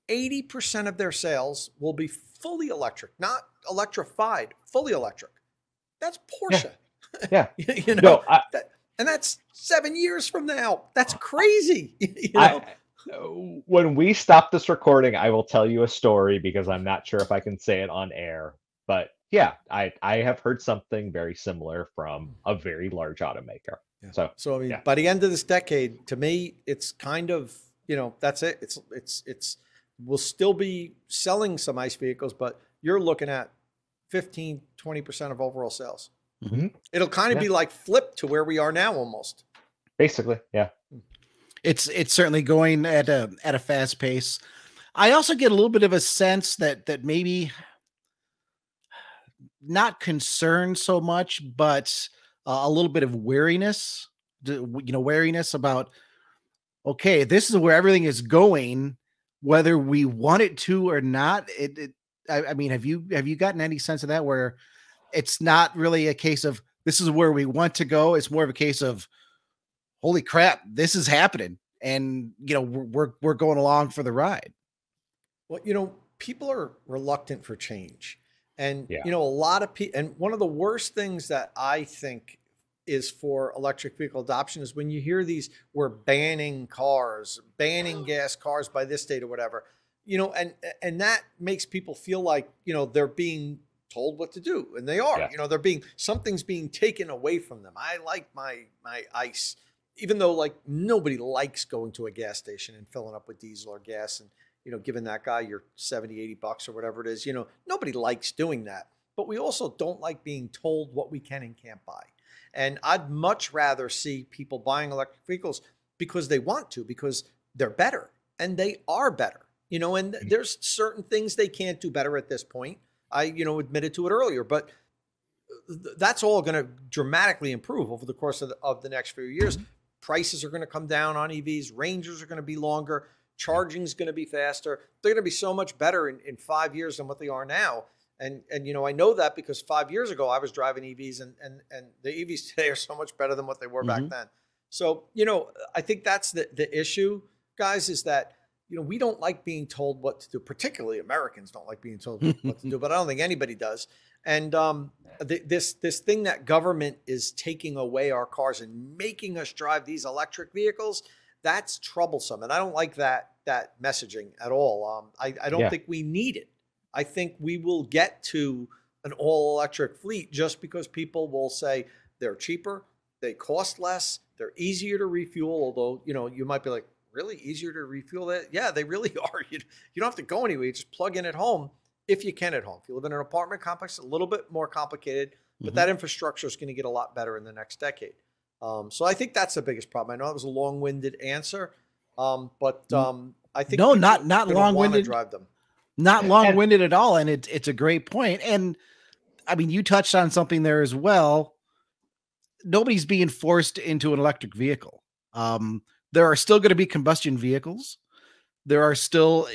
80% of their sales will be fully electric, not electrified, fully electric. That's Porsche. Yeah. No, and that's 7 years from now. That's crazy. When we stop this recording, I will tell you a story because I'm not sure if I can say it on air. But yeah, I have heard something very similar from a very large automaker. Yeah. So I mean, by the end of this decade, to me, it's kind of, that's it. It's we'll still be selling some ICE vehicles, but you're looking at 15, 20% of overall sales. Mm-hmm. It'll kind of be like flip to where we are now almost. Basically, yeah. It's certainly going at a fast pace. I also get a little bit of a sense that maybe not concern so much, but a little bit of wariness, wariness about, okay, this is where everything is going, whether we want it to or not. I mean, have you gotten any sense of that where it's not really a case of this is where we want to go? It's more of a case of, holy crap, this is happening. And, we're going along for the ride. Well, people are reluctant for change. And, a lot of people, and one of the worst things that I think is for electric vehicle adoption is when you hear these, we're banning cars, banning gas cars by this date or whatever, and that makes people feel like, they're being told what to do. And they are, something's being taken away from them. I like my ICE, even though like nobody likes going to a gas station and filling up with diesel or gas and, giving that guy your 70, 80 bucks or whatever it is, nobody likes doing that. But we also don't like being told what we can and can't buy. And I'd much rather see people buying electric vehicles because they want to, because they're better and they are better, and there's certain things they can't do better at this point. I, admitted to it earlier, but that's all going to dramatically improve over the course of the next few years. Prices are going to come down on EVs. Ranges are going to be longer. Charging is going to be faster. They're going to be so much better in 5 years than what they are now. And I know that because 5 years ago I was driving EVs and the EVs today are so much better than what they were back then. So, I think that's the issue, guys, is that, we don't like being told what to do. Particularly Americans don't like being told what to do, but I don't think anybody does. And this thing that government is taking away our cars and making us drive these electric vehicles, that's troublesome. And I don't like that messaging at all. I don't think we need it. I think we will get to an all electric fleet just because people will say they're cheaper, they cost less, they're easier to refuel. Although, you might be like, really easier to refuel that? Yeah, they really are. You don't have to go anywhere. You just plug in at home if you can at home. If you live in an apartment complex, a little bit more complicated, but that infrastructure is going to get a lot better in the next decade. So I think that's the biggest problem. I know that was a long-winded answer, but I think not long-winded. Drive them. Not long-winded at all, and it's a great point. And I mean, you touched on something there as well. Nobody's being forced into an electric vehicle. There are still going to be combustion vehicles. There are still,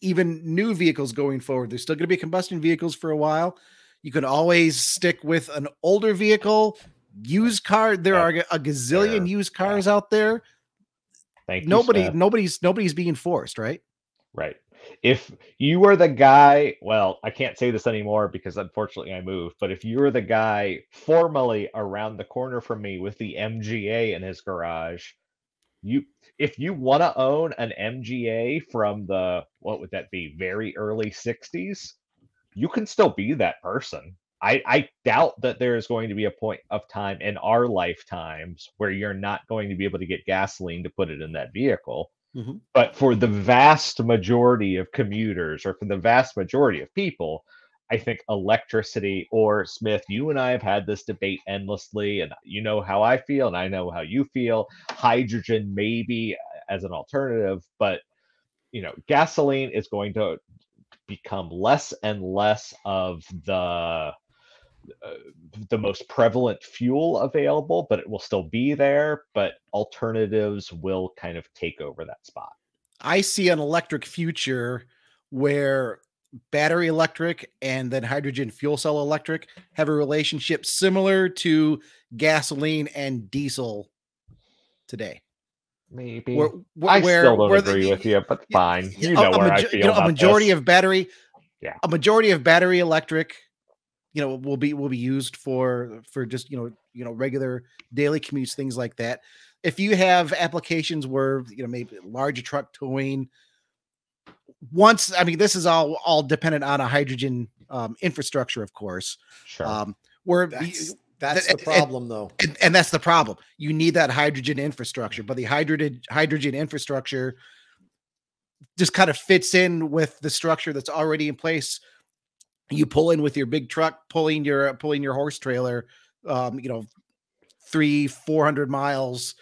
even new vehicles going forward. There's still going to be combustion vehicles for a while. You can always stick with an older vehicle, used car. There are a gazillion used cars out there. Nobody's being forced, right? Right. If you were the guy, well, I can't say this anymore because unfortunately I moved, but if you were the guy formerly around the corner from me with the MGA in his garage, if you want to own an MGA from the, what would that be, very early 60s, you can still be that person. I doubt that there is going to be a point of time in our lifetimes where you're not going to be able to get gasoline to put it in that vehicle. Mhm. But for the vast majority of commuters, or for the vast majority of people, I think electricity, or Smith, you and I have had this debate endlessly, and you know how I feel, and I know how you feel. Hydrogen maybe as an alternative, but gasoline is going to become less and less of the most prevalent fuel available, but it will still be there. But alternatives will kind of take over that spot. I see an electric future where battery electric and then hydrogen fuel cell electric have a relationship similar to gasoline and diesel today. Maybe. I still don't agree with you, but fine. You know where I feel about a majority this. of battery, Yeah. a majority of battery electric, will be used for just regular daily commutes, things like that. If you have applications where maybe large truck towing, this is all dependent on a hydrogen infrastructure, of course. Sure. Where that's the problem, though, and that's the problem. You need that hydrogen infrastructure, but the hydrogen infrastructure just kind of fits in with the structure that's already in place. You pull in with your big truck, pulling your horse trailer, 300-400 miles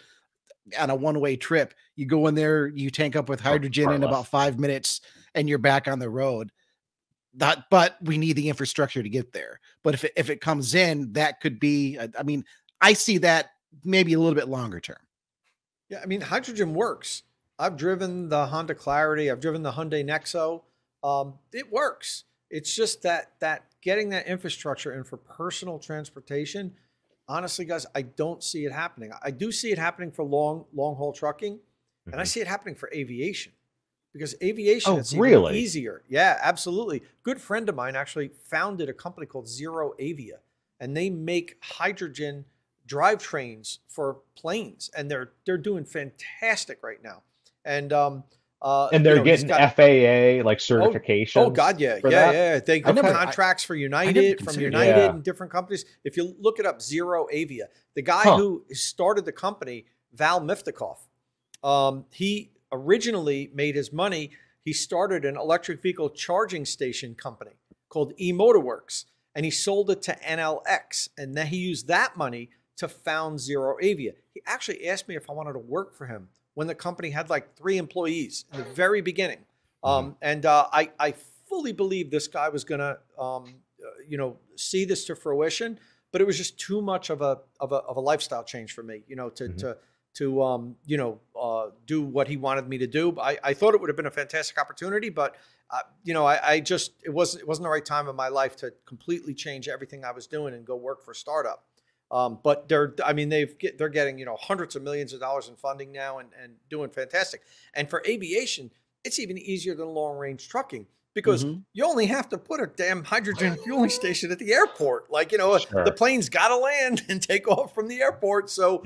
on a one-way trip. You go in there, you tank up with hydrogen in about 5 minutes, and you're back on the road. But we need the infrastructure to get there. But if it comes in, that could be, I see that maybe a little bit longer term. Yeah, hydrogen works. I've driven the Honda Clarity. I've driven the Hyundai Nexo. It works. It's just that getting that infrastructure in for personal transportation, honestly, guys, I don't see it happening. I do see it happening for long haul trucking, and I see it happening for aviation, because aviation is even easier. Yeah, absolutely. Good friend of mine actually founded a company called ZeroAvia, and they make hydrogen drivetrains for planes, and they're doing fantastic right now. And they're getting FAA certifications. Oh God, yeah. They get contracts for United, from United and different companies. If you look it up, ZeroAvia, the guy who started the company, Val Miftikoff, he originally made his money. He started an electric vehicle charging station company called eMotorworks, and he sold it to NLX, and then he used that money to found ZeroAvia. He actually asked me if I wanted to work for him when the company had 3 employees in the very beginning. I fully believe this guy was going to, see this to fruition, but it was just too much of a lifestyle change for me, to do what he wanted me to do. I thought it would have been a fantastic opportunity, but it wasn't the right time in my life to completely change everything I was doing and go work for a startup. But they're getting, hundreds of millions of dollars in funding now and doing fantastic. And for aviation, it's even easier than long range trucking, because you only have to put a damn hydrogen fueling station at the airport. The plane's got to land and take off from the airport. So,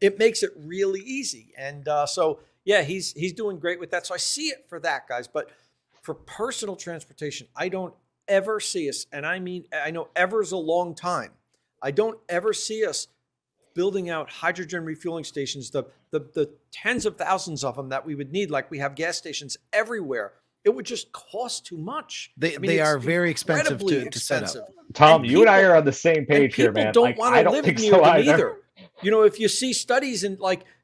it makes it really easy. And he's doing great with that. So I see it for that, guys. But for personal transportation, I don't ever see us. And I know ever's a long time. I don't ever see us building out hydrogen refueling stations, the tens of thousands of them that we would need. Like we have gas stations everywhere. It would just cost too much. They are very expensive to set up. Tom, you and I are on the same page here, man. People don't want to live near them either. If you see studies in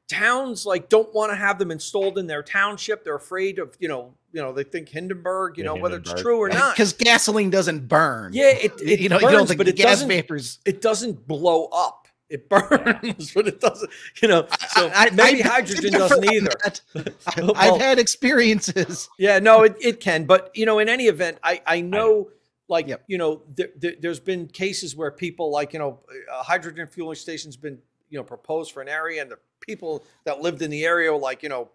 towns don't want to have them installed in their township, they're afraid of, they think Hindenburg, whether it's true or not. Because gasoline doesn't burn. Yeah, it burns, but it gas vapors. It doesn't blow up. It burns, but it doesn't, so maybe hydrogen doesn't either. I've had experiences. Yeah, no, it can. But, in any event, I know, there's been cases where people a hydrogen fueling station's been, proposed for an area, and the people that lived in the area were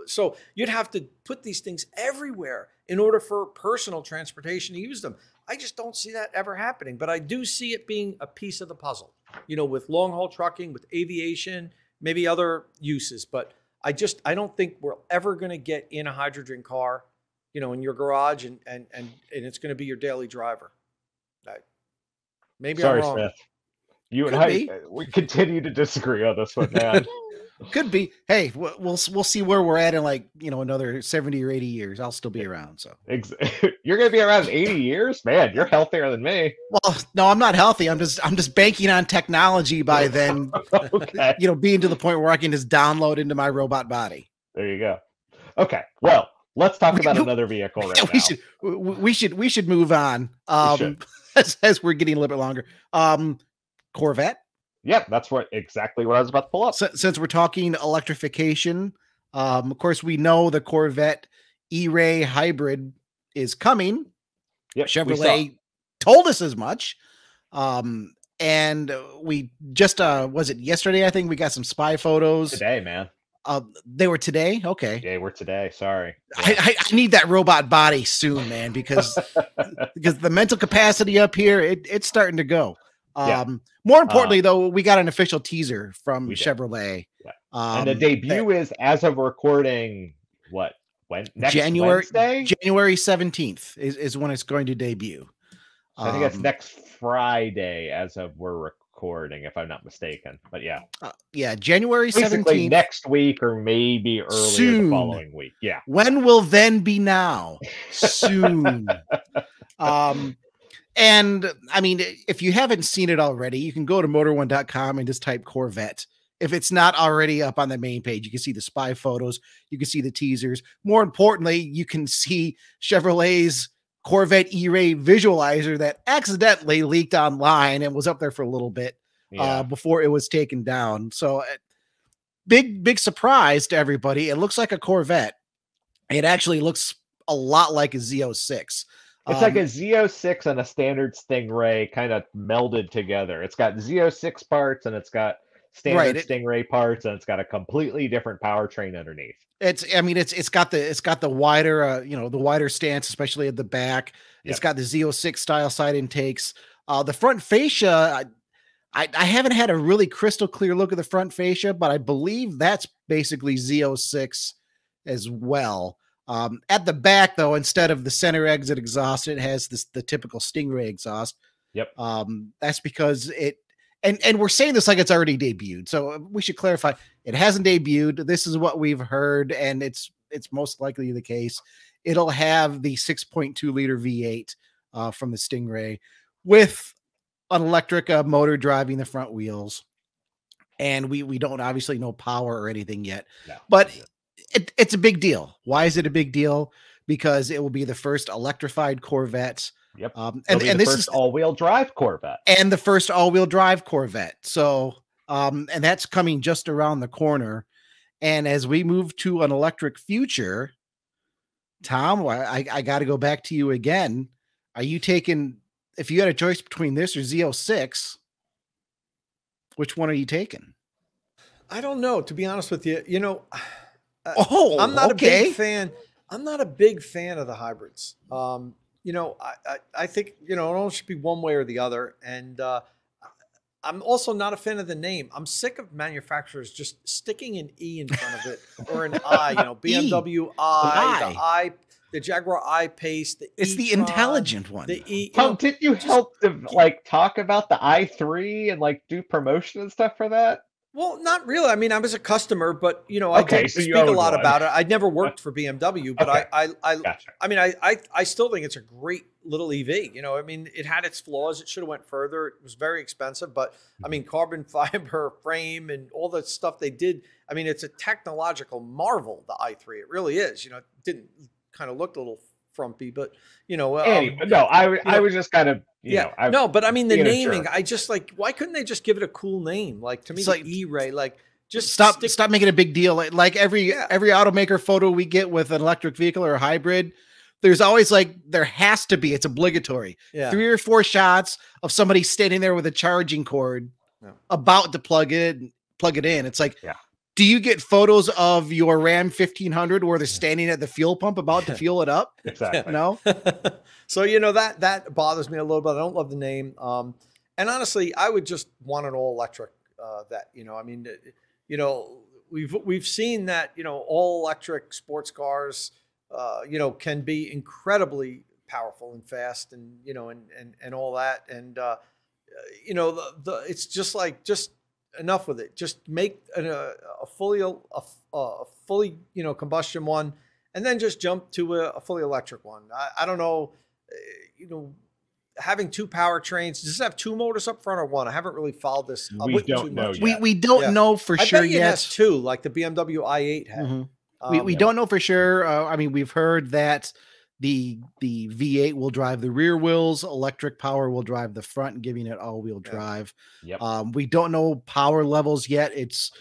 so you'd have to put these things everywhere in order for personal transportation to use them. I just don't see that ever happening, but I do see it being a piece of the puzzle, with long haul trucking, with aviation, maybe other uses, but I don't think we're ever going to get in a hydrogen car, you know, in your garage and it's going to be your daily driver. Maybe Sorry, I'm wrong. Smith. You and Could be. we continue to disagree on this one, man. Could be. Hey, we'll see where we're at in like, you know, another 70 or 80 years. I'll still be around. So you're gonna be around 80 years, man. You're healthier than me. well, no, I'm not healthy. I'm just banking on technology by then, Okay. you know, being to the point where I can just download into my robot body. There you go. Okay. Well, let's talk about another vehicle right now. We should move on. As we're getting a little bit longer. Corvette. Yep, that's exactly what I was about to pull up. Since we're talking electrification, of course, we know the Corvette E-Ray hybrid is coming. Yep, Chevrolet told us as much. And we just, was it yesterday? I think we got some spy photos. Today, man. They were today? Okay. Yeah, we're today. Sorry. I need that robot body soon, man, because the mental capacity up here, it's starting to go. More importantly, though, we got an official teaser from Chevrolet. Yeah. And the debut is, as of recording, what? Next Wednesday? January 17th is when it's going to debut. So I think it's next Friday as of we're recording, if I'm not mistaken. But yeah. January 17th. Basically next week or maybe earlier the following week. Yeah. When will then be now? Soon. And I mean, if you haven't seen it already, you can go to motor1.com and just type Corvette. If it's not already up on the main page, you can see the spy photos, you can see the teasers. More importantly, you can see Chevrolet's Corvette E-Ray visualizer that accidentally leaked online and was up there for a little bit before it was taken down. So big surprise to everybody. It looks like a Corvette. It actually looks a lot like a Z06. It's like a Z06 and a standard Stingray kind of melded together. It's got Z06 parts and it's got standard Stingray parts, and it's got a completely different powertrain underneath. It's got the wider, the wider stance, especially at the back. Yep. It's got the Z06 style side intakes. The front fascia, I haven't had a really crystal clear look at the front fascia, but I believe that's basically Z06 as well. At the back, though, instead of the center exit exhaust, it has the typical Stingray exhaust. Yep. That's because and we're saying this like it's already debuted. So we should clarify, it hasn't debuted. This is what we've heard, and it's most likely the case. It'll have the 6.2 liter V8 from the Stingray with an electric motor driving the front wheels. And we don't obviously know power or anything yet, but it's a big deal. Why is it a big deal? Because it will be the first electrified Corvette. Yep. And this is all-wheel drive Corvette. And the first all-wheel drive Corvette. So, and that's coming just around the corner. And as we move to an electric future, Tom, I got to go back to you again. Are you taking, if you had a choice between this or Z06, which one are you taking? I don't know, to be honest with you. You know, I'm not a big fan. I'm not a big fan of the hybrids. You know, I think, you know, it only should be one way or the other. And I'm also not a fan of the name. I'm sick of manufacturers just sticking an E in front of it or an I, you know, BMW the Jaguar I-Pace, it's the intelligent one. The E. Tom, didn't you help to talk about the i3 and do promotion and stuff for that? Well, not really. I mean, I was a customer, but you know, I did speak a lot about it. I'd never worked for BMW, but Gotcha. I mean, I still think it's a great little EV. You know, I mean, it had its flaws. It should have went further. It was very expensive, but I mean, carbon fiber frame and all the stuff they did. I mean, it's a technological marvel, the i3. It really is. You know, it didn't kind of looked a little frumpy, but you know, anyway, no, I was just kind of, no, but I mean, the naming, I just why couldn't they just give it a cool name? Like, to me, the E-Ray, just stop making a big deal. Like every automaker photo we get with an electric vehicle or a hybrid, there's always there has to be, it's obligatory. 3 or 4 shots of somebody standing there with a charging cord about to plug it in. It's do you get photos of your Ram 1500 where they're standing at the fuel pump about to fuel it up? Exactly. No. So, you know, that bothers me a little bit. I don't love the name. And honestly, I would just want an all electric, you know, I mean, you know, we've seen that, you know, all electric sports cars, you know, can be incredibly powerful and fast, and you know, and all that, and you know, it's just like, just enough with it. Just make a fully you know, combustion one, and then just jump to a fully electric one. I don't know, you know, having two powertrains. Does it have two motors up front or one? I haven't really followed this. We don't know yet. We don't know for sure bet yet. It has two, like the BMW i8 had. Mm-hmm. We don't know for sure. I mean, we've heard that the V8 will drive the rear wheels, electric power will drive the front, giving it all-wheel drive. Yep. We don't know power levels yet. It's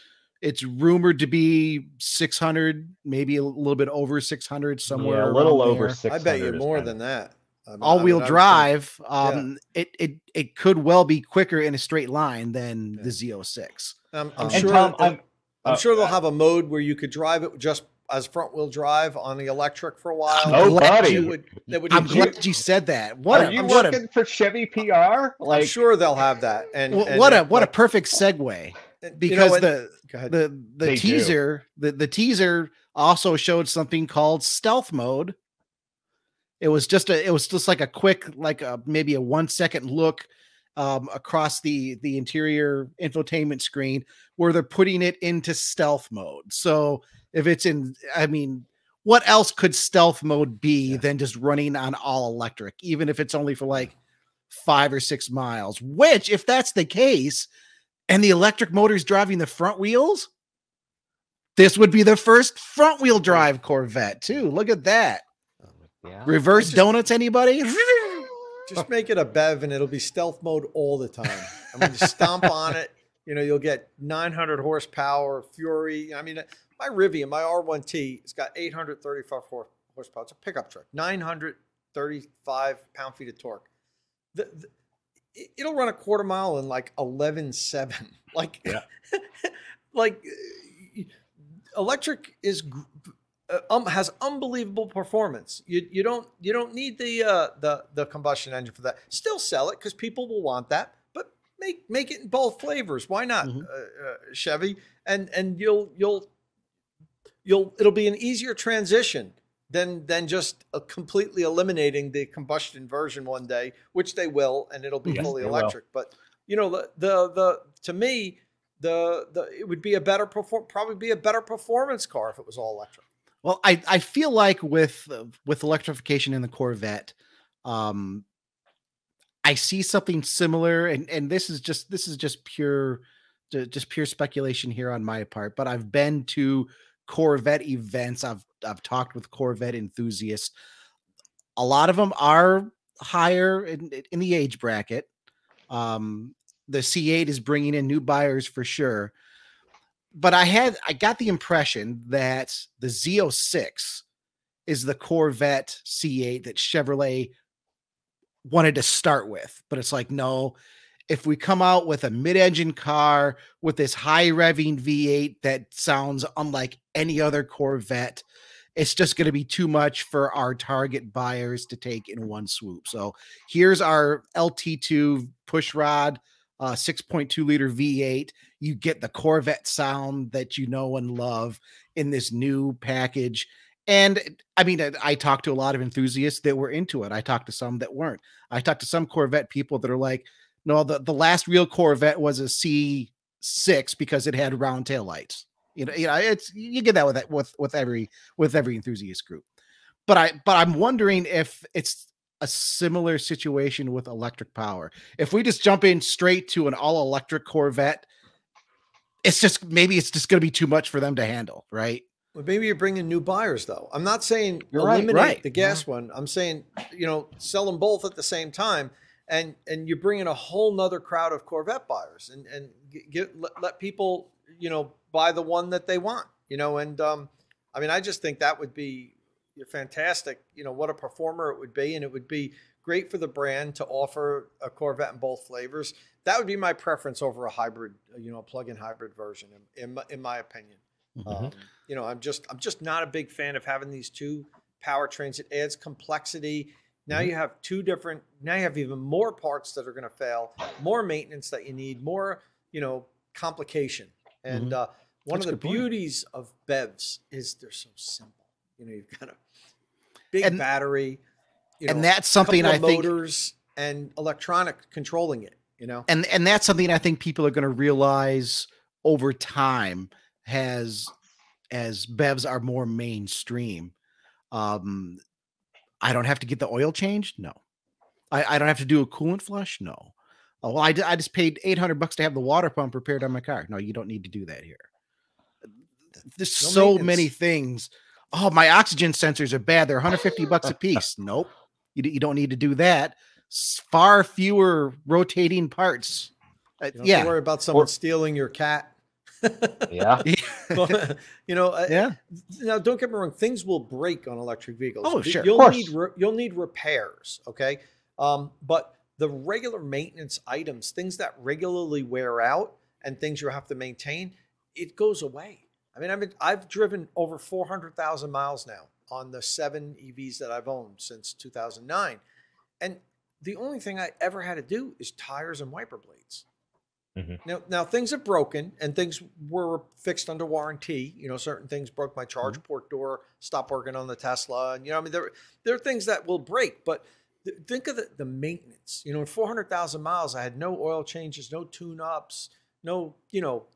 rumored to be 600, maybe a little bit over 600, somewhere a little around over there. 600. I bet you more than that. All-wheel drive. Yeah. It could well be quicker in a straight line than the Z06. I'm sure. Tom, I'm sure they'll have a mode where you could drive it just as front-wheel drive on the electric for a while. I'm glad you said that. Are you working for Chevy PR? Like, I'm sure they'll have that. And what a perfect segue, because you know, the teaser the teaser also showed something called stealth mode. It was just like a quick, like maybe a 1 second look across the interior infotainment screen, where they're putting it into stealth mode. So if it's in, I mean, what else could stealth mode be than just running on all electric, even if it's only for like 5 or 6 miles, which, if that's the case, and the electric motor's driving the front wheels, this would be the first front wheel drive Corvette too. Look at that. Yeah. Reverse donuts, anybody? Just make it a BEV and it'll be stealth mode all the time. And when you stomp on it, you know, you'll get 900 horsepower, Fury. I mean, my Rivian, my R1T, it's got 835 horsepower. It's a pickup truck, 935 pound-feet of torque. It'll run a quarter mile in like 11.7. Like, like electric is has unbelievable performance. You don't need the combustion engine for that. Still sell it because people will want that, but make it in both flavors. Why not, Chevy? And it'll be an easier transition than just completely eliminating the combustion version one day, which they will, and it'll be fully electric. But you know, to me, it would be probably be a better performance car if it was all electric. Well, I feel like with electrification in the Corvette, I see something similar, and this is just pure speculation here on my part. But I've been to Corvette events. I've talked with Corvette enthusiasts. A lot of them are higher in the age bracket. The C8 is bringing in new buyers for sure. But I got the impression that the Z06 is the Corvette C8 that Chevrolet wanted to start with. But it's like, no, if we come out with a mid-engine car with this high revving V8 that sounds unlike any other Corvette, it's just going to be too much for our target buyers to take in one swoop. So here's our LT2 pushrod, 6.2 liter V8. You get the Corvette sound that you know and love in this new package. And I mean, I talked to a lot of enthusiasts that were into it. I talked to some that weren't. I talked to some Corvette people that are like, no, the last real Corvette was a C6 because it had round tail lights. You know, it's, you get that with every enthusiast group. But I'm wondering if it's a similar situation with electric power. If we just jump in straight to an all electric Corvette, maybe it's just going to be too much for them to handle, right? Well, maybe you're bringing new buyers, though. I'm not saying eliminate the gas one. I'm saying, you know, sell them both at the same time, and you're bringing a whole nother crowd of Corvette buyers, and let people, you know, buy the one that they want, you know. And I mean, I just think that would be fantastic. You know, what a performer it would be, and it would be great for the brand to offer a Corvette in both flavors. That would be my preference over a hybrid, you know, plug-in hybrid version, in my opinion. You know, I'm just not a big fan of having these two powertrains. It adds complexity. Now you have now you have even more parts that are going to fail, more maintenance that you need, more, you know, complication. And One That's of a the good point. beauties of BEVs is they're so simple. You know, you've got a big And- battery, you know, and that's something couple I of think, motors and electronic controlling it, you know. and that's something I think people are going to realize over time as BEVs are more mainstream. Um, I don't have to get the oil changed. No, I don't have to do a coolant flush. No. Oh, well, I just paid $800 to have the water pump repaired on my car. No, you don't need to do that here. There's No so many maintenance. things. Oh, my oxygen sensors are bad. They're $150 a piece. Nope. You don't need to do that. Far fewer rotating parts. You don't have Yeah. to worry about someone stealing your cat. Yeah. You know, Yeah. now don't get me wrong, things will break on electric vehicles. Oh, sure. You'll need repairs, okay? But the regular maintenance items, things that regularly wear out and things you have to maintain, it goes away. I mean, I've driven over 400,000 miles now on the 7 EVs that I've owned since 2009. And the only thing I ever had to do is tires and wiper blades. Now things have broken and things were fixed under warranty. You know, certain things broke. My charge port door stopped working on the Tesla, and you know, I mean, there are things that will break. But think of the maintenance. You know, in 400,000 miles, I had no oil changes, no tune-ups, no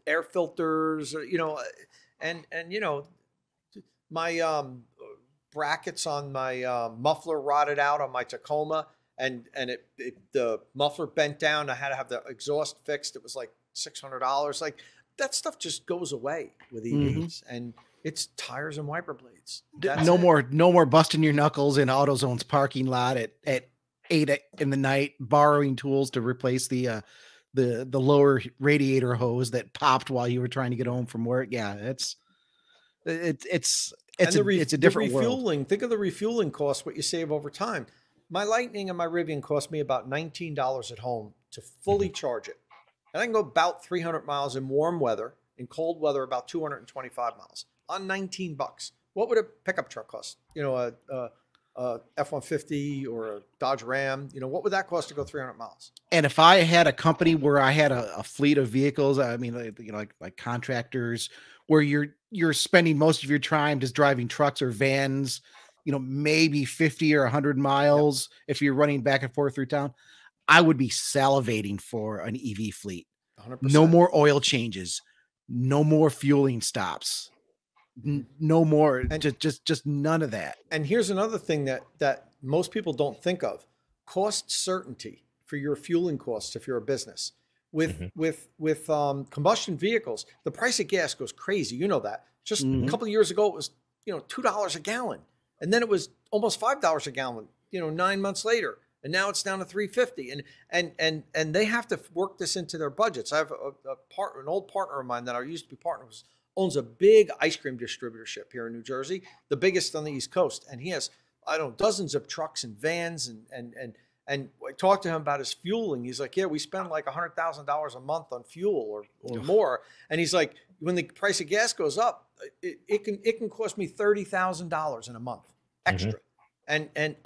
air filters. You know, and you know, my brackets on my muffler rotted out on my Tacoma. And the muffler bent down. I had to have the exhaust fixed. It was like $600. Like that stuff just goes away with EVs, and it's tires and wiper blades. No more busting your knuckles in AutoZone's parking lot at 8 in the night, borrowing tools to replace the lower radiator hose that popped while you were trying to get home from work. Yeah, it's a different world. Refueling. Think of the refueling cost. What you save over time. My Lightning and my Rivian cost me about $19 at home to fully charge it. And I can go about 300 miles in warm weather. In cold weather, about 225 miles on $19. What would a pickup truck cost? You know, a F-150 or a Dodge Ram, you know, what would that cost to go 300 miles? And if I had a company where I had a fleet of vehicles, I mean, like contractors, where you're spending most of your time just driving trucks or vans, you know, maybe 50 or 100 miles if you're running back and forth through town, I would be salivating for an EV fleet. 100%. No more oil changes, no more fueling stops, no more, and just none of that. And here's another thing that most people don't think of: cost certainty for your fueling costs if you're a business. With combustion vehicles, the price of gas goes crazy. You know that. Just a couple of years ago, it was $2 a gallon. And then it was almost $5 a gallon, 9 months later. And now it's down to $3.50. And they have to work this into their budgets. I have an old partner of mine that I used to be partner with, owns a big ice cream distributorship here in New Jersey, the biggest on the East Coast. And he has, I don't know, dozens of trucks and vans. And I talked to him about his fueling. He's like, yeah, we spend like $100,000 a month on fuel or more. And he's like, when the price of gas goes up, it can cost me $30,000 in a month extra. And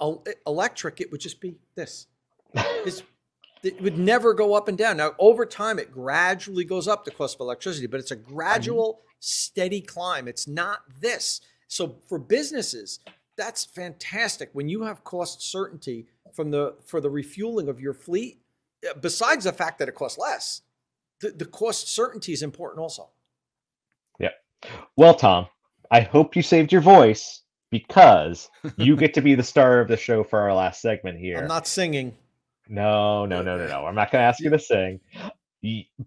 electric, it would just be this. It would never go up and down. Now, over time, it gradually goes up, the cost of electricity, but it's a gradual, steady climb. It's not this. So for businesses, that's fantastic. When you have cost certainty for the refueling of your fleet, besides the fact that it costs less, the cost certainty is important also. Yeah. Well, Tom, I hope you saved your voice, because you get to be the star of the show for our last segment here. I'm not singing. No. I'm not going to ask you to sing,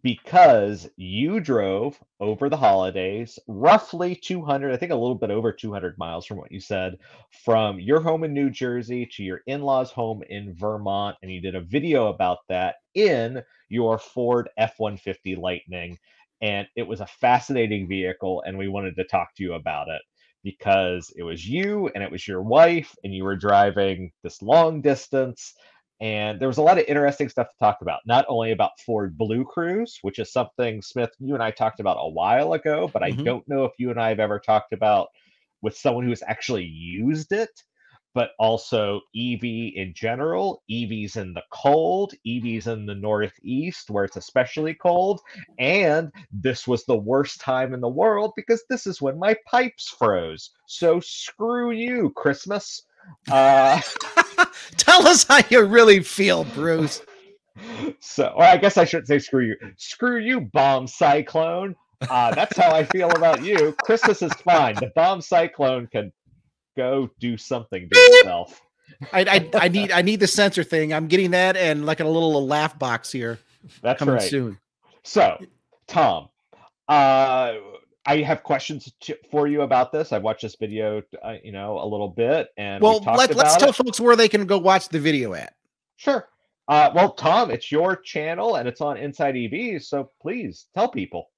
because you drove over the holidays roughly 200, I think a little bit over 200 miles from what you said, from your home in New Jersey to your in-laws' home in Vermont. And you did a video about that in your Ford F-150 Lightning. And it was a fascinating vehicle, and we wanted to talk to you about it, because it was you and it was your wife, and you were driving this long distance. And there was a lot of interesting stuff to talk about, not only about Ford Blue Cruise, which is something, Smith, you and I talked about a while ago, but I don't know if you and I have ever talked about with someone who's actually used it. but also EV in general, EVs in the cold, EVs in the Northeast where it's especially cold. And this was the worst time in the world because this is when my pipes froze. So screw you, Christmas. Tell us how you really feel, Bruce. So, or I guess I shouldn't say screw you. Screw you, bomb cyclone. That's how I feel about you. Christmas is fine. The bomb cyclone can go do something to itself. I need the sensor thing. I'm getting that and like a little laugh box here. That's coming right. soon. So, Tom, I have questions for you about this. I've watched this video, a little bit, and well, let's tell folks where they can go watch the video at. Sure. Well, Tom, it's your channel and it's on InsideEVs, so please tell people.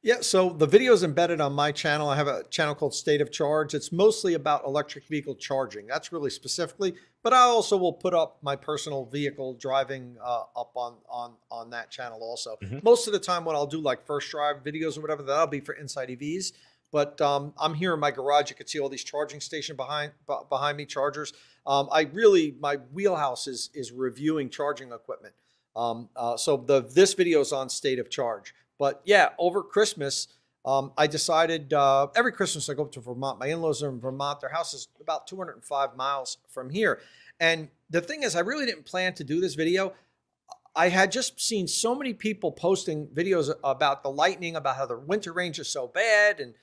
Yeah, so the video is embedded on my channel. I have a channel called State of Charge. It's mostly about electric vehicle charging. That's really specifically, but I also will put up my personal vehicle driving up on that channel also. Most of the time when I'll do like first drive videos or whatever, that'll be for InsideEVs. But I'm here in my garage. You can see all these charging stations behind me, chargers. My wheelhouse is reviewing charging equipment. So this video is on State of Charge. But yeah, over Christmas, I decided every Christmas I go up to Vermont. My in-laws are in Vermont. Their house is about 205 miles from here. And the thing is, I really didn't plan to do this video. I had just seen so many people posting videos about the lightning, about how the winter range is so bad. And,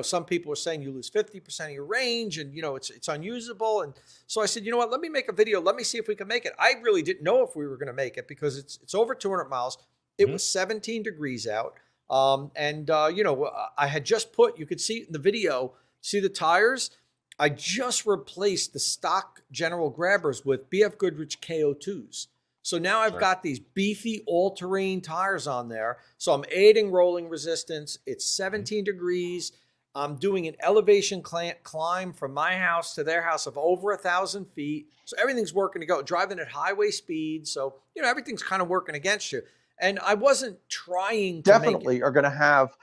some people are saying you lose 50% of your range and, it's unusable. And so I said, you know what, let me make a video. Let me see if we can make it. I really didn't know if we were going to make it because it's over 200 miles. It was 17 degrees out. I had just you could see it in the video, see the tires. I just replaced the stock General Grabbers with BF Goodrich KO2s. So now I've got these beefy all-terrain tires on there. So I'm adding rolling resistance. It's 17 degrees. I'm doing an elevation climb from my house to their house of over 1,000 feet. So everything's working to go. Driving at highway speed. So, everything's kind of working against you. And I wasn't trying to definitely make it. Are going to have.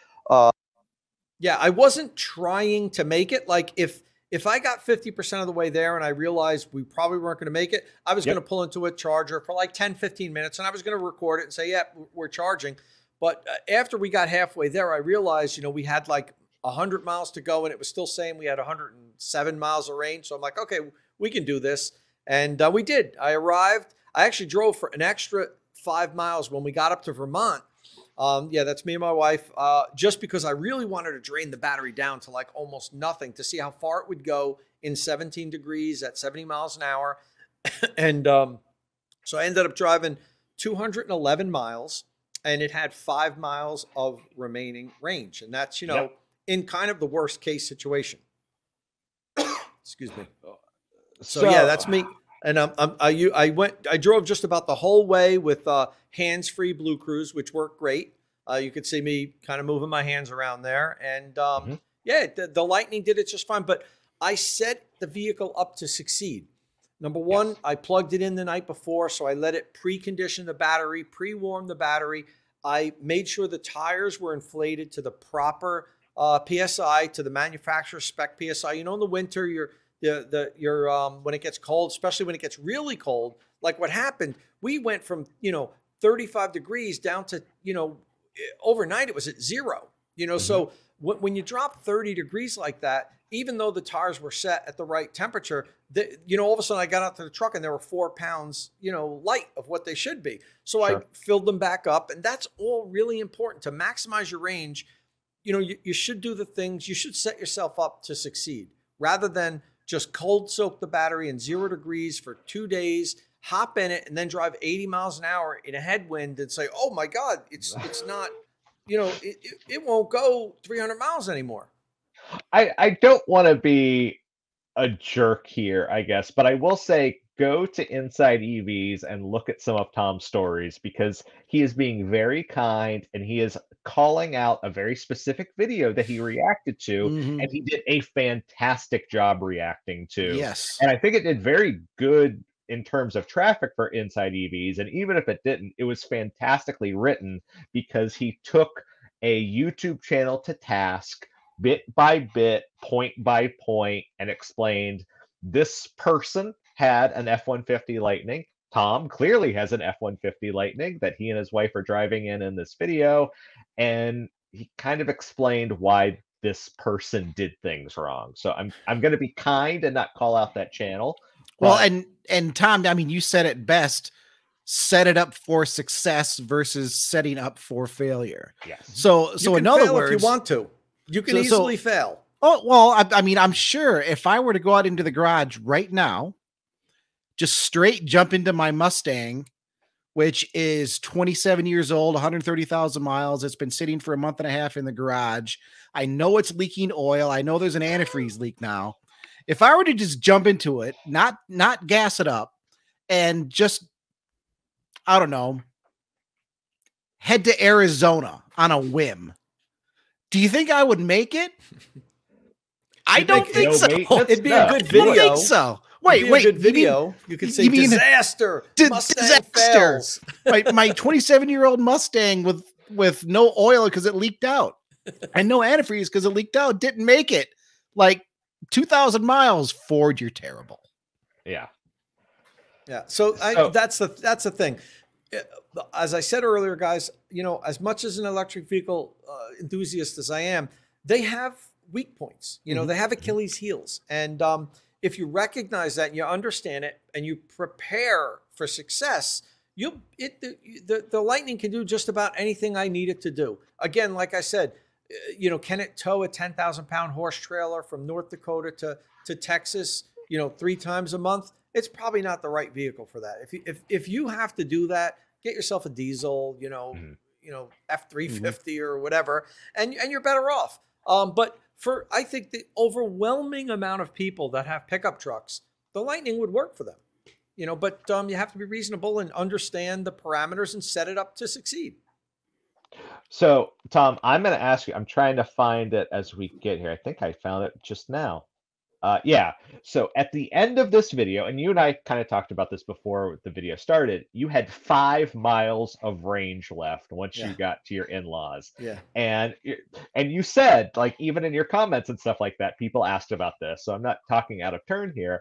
Yeah, I wasn't trying to make it. Like if I got 50% of the way there and I realized we probably weren't going to make it, I was going to pull into a charger for like 10, 15 minutes and I was going to record it and say, yeah, we're charging. But after we got halfway there, I realized, we had like 100 miles to go and it was still saying we had 107 miles of range. So I'm like, okay, we can do this. And we did. I arrived. I actually drove for an extra 5 miles when we got up to Vermont. Yeah, that's me and my wife, just because I really wanted to drain the battery down to like almost nothing to see how far it would go in 17 degrees at 70 miles an hour. And so I ended up driving 211 miles and it had 5 miles of remaining range. And that's, in kind of the worst case situation. Excuse me. So yeah, that's me. And I drove just about the whole way with hands-free Blue Cruise, which worked great. You could see me kind of moving my hands around there. And yeah, the Lightning did it just fine. But I set the vehicle up to succeed. Number one, I plugged it in the night before, so I let it precondition the battery, pre-warm the battery. I made sure the tires were inflated to the proper PSI, to the manufacturer's spec PSI. In the winter, when it gets cold, especially when it gets really cold, like what happened, we went from, 35 degrees down to, overnight it was at 0, so when you drop 30 degrees like that, even though the tires were set at the right temperature, all of a sudden I got out to the truck and there were 4 pounds, light of what they should be. So I filled them back up, and that's all really important to maximize your range. You should do the things, you should set yourself up to succeed rather than just cold soak the battery in 0 degrees for 2 days, hop in it, and then drive 80 miles an hour in a headwind and say, oh my God, it's not, it won't go 300 miles anymore. I don't want to be a jerk here, I guess, but I will say go to InsideEVs and look at some of Tom's stories because he is being very kind and he is calling out a very specific video that he reacted to, and he did a fantastic job reacting to. Yes. And I think it did very good in terms of traffic for InsideEVs. And even if it didn't, it was fantastically written because he took a YouTube channel to task bit by bit, point by point, and explained this person had an F-150 Lightning. Tom clearly has an F-150 Lightning that he and his wife are driving in this video, and he kind of explained why this person did things wrong. So I'm going to be kind and not call out that channel. Well, and Tom, I mean, you said it best. Set it up for success versus setting up for failure. Yes. So in other words, if you want to, you can easily fail. Oh, well, I mean, I'm sure if I were to go out into the garage right now, just straight jump into my Mustang, which is 27 years old, 130,000 miles. It's been sitting for a month and a half in the garage. I know it's leaking oil. I know there's an antifreeze leak now. If I were to just jump into it, not gas it up, and just, I don't know, head to Arizona on a whim, do you think I would make it? I don't think so. It'd be a good video. I don't think so. Wait, good video. You could say disaster. Mustang fails. my 27-year-old Mustang with no oil because it leaked out, and no antifreeze because it leaked out, didn't make it. Like 2,000 miles. Ford, you're terrible. Yeah. Yeah. So that's the thing. As I said earlier, guys, you know, as much as an electric vehicle enthusiast as I am, they have weak points. You know, they have Achilles heels. And if you recognize that and you understand it and you prepare for success, the Lightning can do just about anything I need it to do. Again, like I said, you know, can it tow a 10,000-pound horse trailer from North Dakota to Texas, you know, 3 times a month? It's probably not the right vehicle for that. If you have to do that, get yourself a diesel, you know, F-350 or whatever, and you're better off. But I think the overwhelming amount of people that have pickup trucks, the Lightning would work for them. You know, but you have to be reasonable and understand the parameters and set it up to succeed. So, Tom, I'm going to ask you, I'm trying to find it as we get here. I think I found it just now. Yeah. So at the end of this video, and you and I kind of talked about this before the video started, you had 5 miles of range left once you got to your in-laws. Yeah. And you said, like, even in your comments and stuff like that, people asked about this. So I'm not talking out of turn here,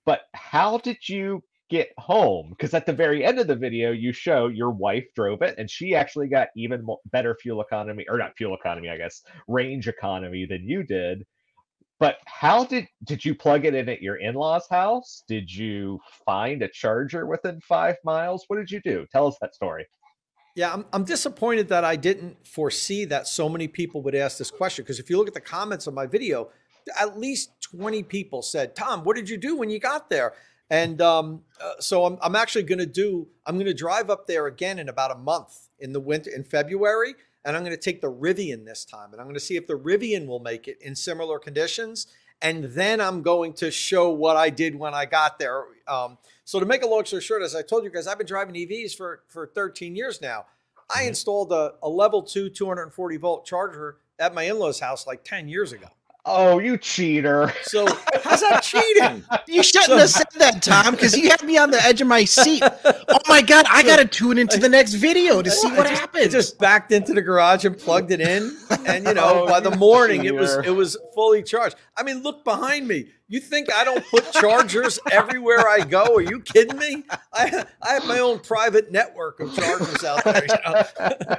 but how did you get home? Because at the very end of the video, you show your wife drove it and she actually got even better fuel economy, or not fuel economy, I guess, range economy than you did. But how did you plug it in at your in-laws' house? Did you find a charger within 5 miles? What did you do? Tell us that story. Yeah, I'm disappointed that I didn't foresee that so many people would ask this question. Because if you look at the comments on my video, at least 20 people said, "Tom, what did you do when you got there?" And so I'm actually going to drive up there again in about a month in the winter, in February. And I'm going to take the Rivian this time. And I'm going to see if the Rivian will make it in similar conditions. And then I'm going to show what I did when I got there. So to make a long story short, as I told you guys, I've been driving EVs for 13 years now. I installed a level 2 240 volt charger at my in-laws' house like 10 years ago. Oh, you cheater. So how's that cheating? You shouldn't have said that, Tom, because you had me on the edge of my seat. Oh my God, I got to tune into the next video to see what happens. I just backed into the garage and plugged it in. And, you know, by the morning, it was fully charged. I mean, look behind me. You think I don't put chargers everywhere I go? Are you kidding me? I have my own private network of chargers out there. You know?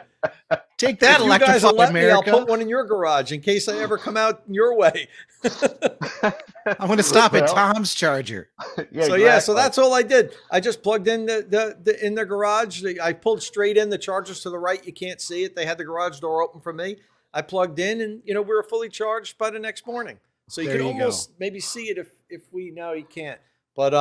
Take that, if you guys will let America. me, I'll put one in your garage in case I ever come out your way. I'm going to stop at Tom's charger. So that's all I did. I just plugged in in the garage. I pulled straight in. The chargers to the right, you can't see it. They had the garage door open for me. I plugged in, and you know we were fully charged by the next morning. So you can almost maybe see it if we know you can't. But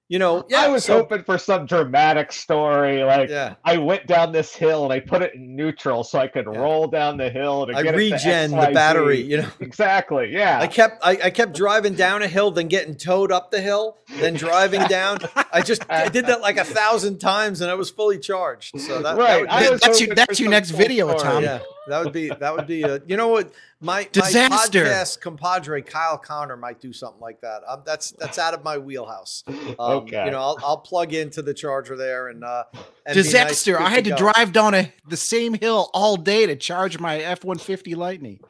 you know, I was hoping for some dramatic story. Like I went down this hill and I put it in neutral so I could roll down the hill and I regen the battery. You know, exactly. Yeah. I kept driving down a hill, then getting towed up the hill, then driving down. I did that like 1,000 times, and I was fully charged. So that's your next video, Tom. Yeah, that would be a, you know what, my podcast compadre Kyle Connor might do something like that. That's out of my wheelhouse. Okay. You know, I'll plug into the charger there and disaster. I had to drive down the same hill all day to charge my F-150 Lightning.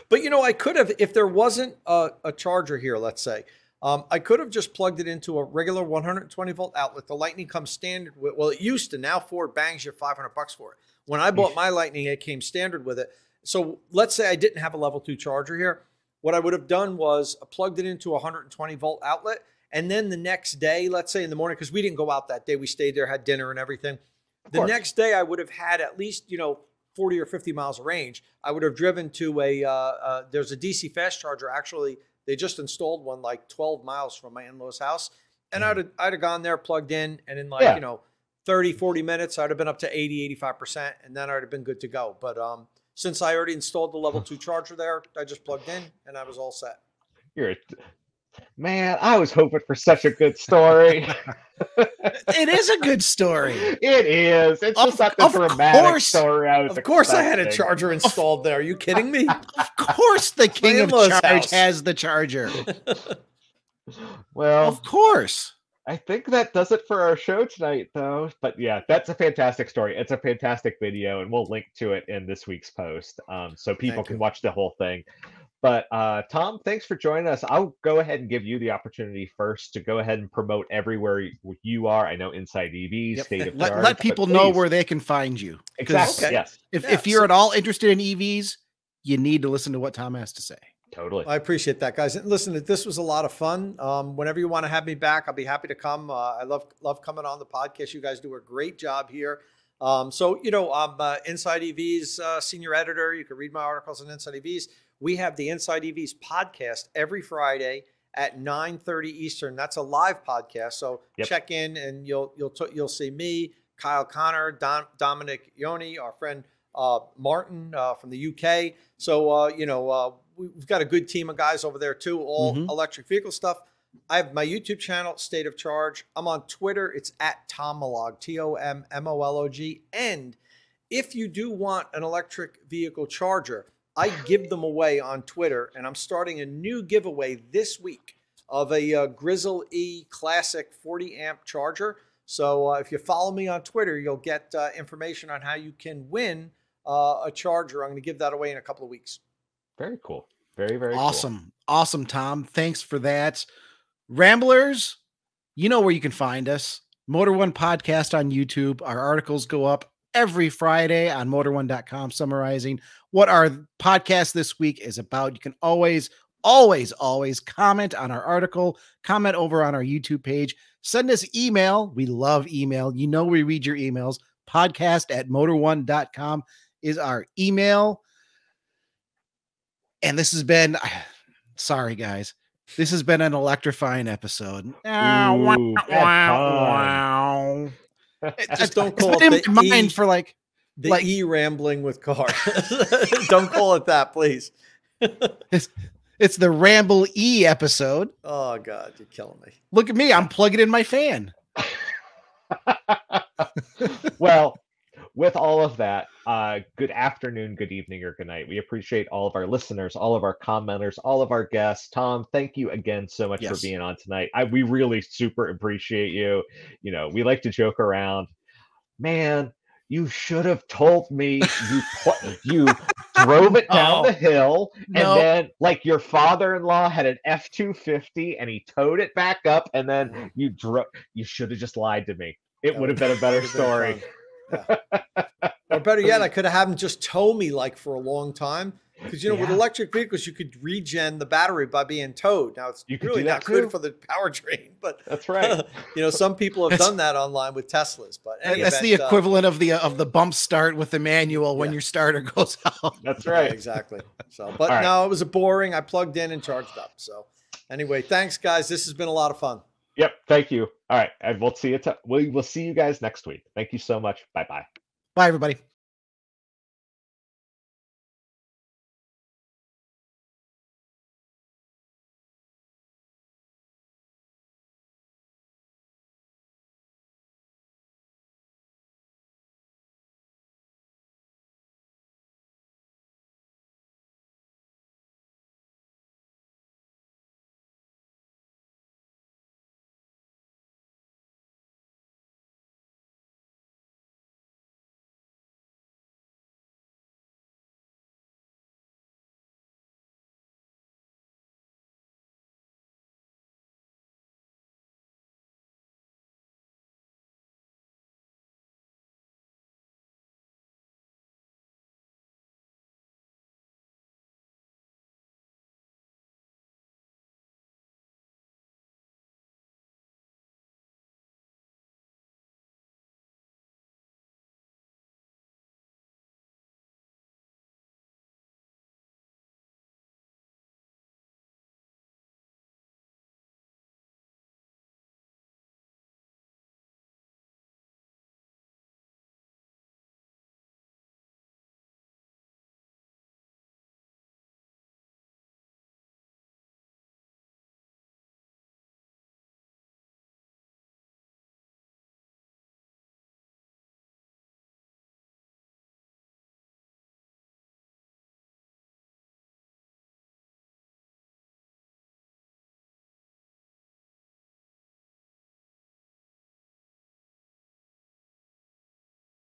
But you know, I could have, if there wasn't a charger here, let's say, I could have just plugged it into a regular 120 volt outlet. The Lightning comes standard with, well, it used to. Now Ford bangs you $500 for it. When I bought my Lightning, it came standard with it. So let's say I didn't have a level 2 charger here. What I would have done was plugged it into a 120 volt outlet. And then the next day, let's say in the morning, because we didn't go out that day, we stayed there, had dinner and everything. The next day I would have had at least, 40 or 50 miles of range. I would have driven to there's a DC fast charger. Actually, they just installed one like 12 miles from my in-laws house. And I'd have gone there, plugged in, and in 30, 40 minutes, I'd have been up to 80, 85%, and then I'd have been good to go. But since I already installed the level 2 charger there, I just plugged in and I was all set. Man, I was hoping for such a good story. It is a good story. It is. It's just not the dramatic story I was Of course I had a charger installed there. Are you kidding me? Of course the king of charge has the charger. Well, of course. I think that does it for our show tonight, though. But yeah, that's a fantastic story. It's a fantastic video, and we'll link to it in this week's post so people can watch the whole thing. But Tom, thanks for joining us. I'll go ahead and give you the opportunity first to go ahead and promote everywhere you are. I know InsideEVs, State of Charge. Let people know where they can find you. Exactly. Yes. If you're at all interested in EVs, you need to listen to what Tom has to say. Totally. I appreciate that, guys. And listen, this was a lot of fun. Whenever you want to have me back, I'll be happy to come. I love coming on the podcast. You guys do a great job here. I'm InsideEVs senior editor. You can read my articles on InsideEVs. We have the InsideEVs podcast every Friday at 9:30 Eastern. That's a live podcast. So check in and you'll see me, Kyle Connor, Dominic Ioni, our friend Martin from the UK. So we've got a good team of guys over there too, all electric vehicle stuff. I have my YouTube channel, State of Charge. I'm on Twitter. It's at Tom Molough, TOMMOLOG. And if you do want an electric vehicle charger, I give them away on Twitter, and I'm starting a new giveaway this week of a Grizzle E Classic 40 amp charger. So if you follow me on Twitter, you'll get information on how you can win a charger. I'm going to give that away in a couple of weeks. Very cool. Very, very awesome. Cool. Awesome, Tom. Thanks for that. Ramblers, you know where you can find us. Motor One Podcast on YouTube. Our articles go up every Friday on motor1.com summarizing what our podcast this week is about. You can always comment on our article, comment over on our YouTube page, send us email. We love email. You know, we read your emails. podcast@motor1.com is our email. And this has been, sorry guys, this has been an electrifying episode. Just don't call it the for like E-rambling with cars. Don't call it that, please. It's the Ramble E episode. Oh God, you're killing me. Look at me, I'm plugging in my fan. Well, with all of that, good afternoon, good evening, or good night. We appreciate all of our listeners, all of our commenters, all of our guests. Tom, thank you again so much for being on tonight. We really super appreciate you. You know, we like to joke around. Man, you should have told me you drove it down the hill, and then like your father-in-law had an F-250 and he towed it back up, and then you should have just lied to me. It would have been a better story. Yeah. Or better yet, I could have had him just tow me like for a long time. Because, with electric vehicles, you could regen the battery by being towed. Now, it's really not good for the powertrain, but that's right. Some people have done that online with Teslas. But that's the equivalent of the bump start with the manual when your starter goes out. That's right. Yeah, exactly. So, but no, it was boring. I plugged in and charged up. So, anyway, thanks, guys. This has been a lot of fun. Yep. Thank you. All right. And we'll see you. We will see you guys next week. Thank you so much. Bye-bye. Bye, everybody.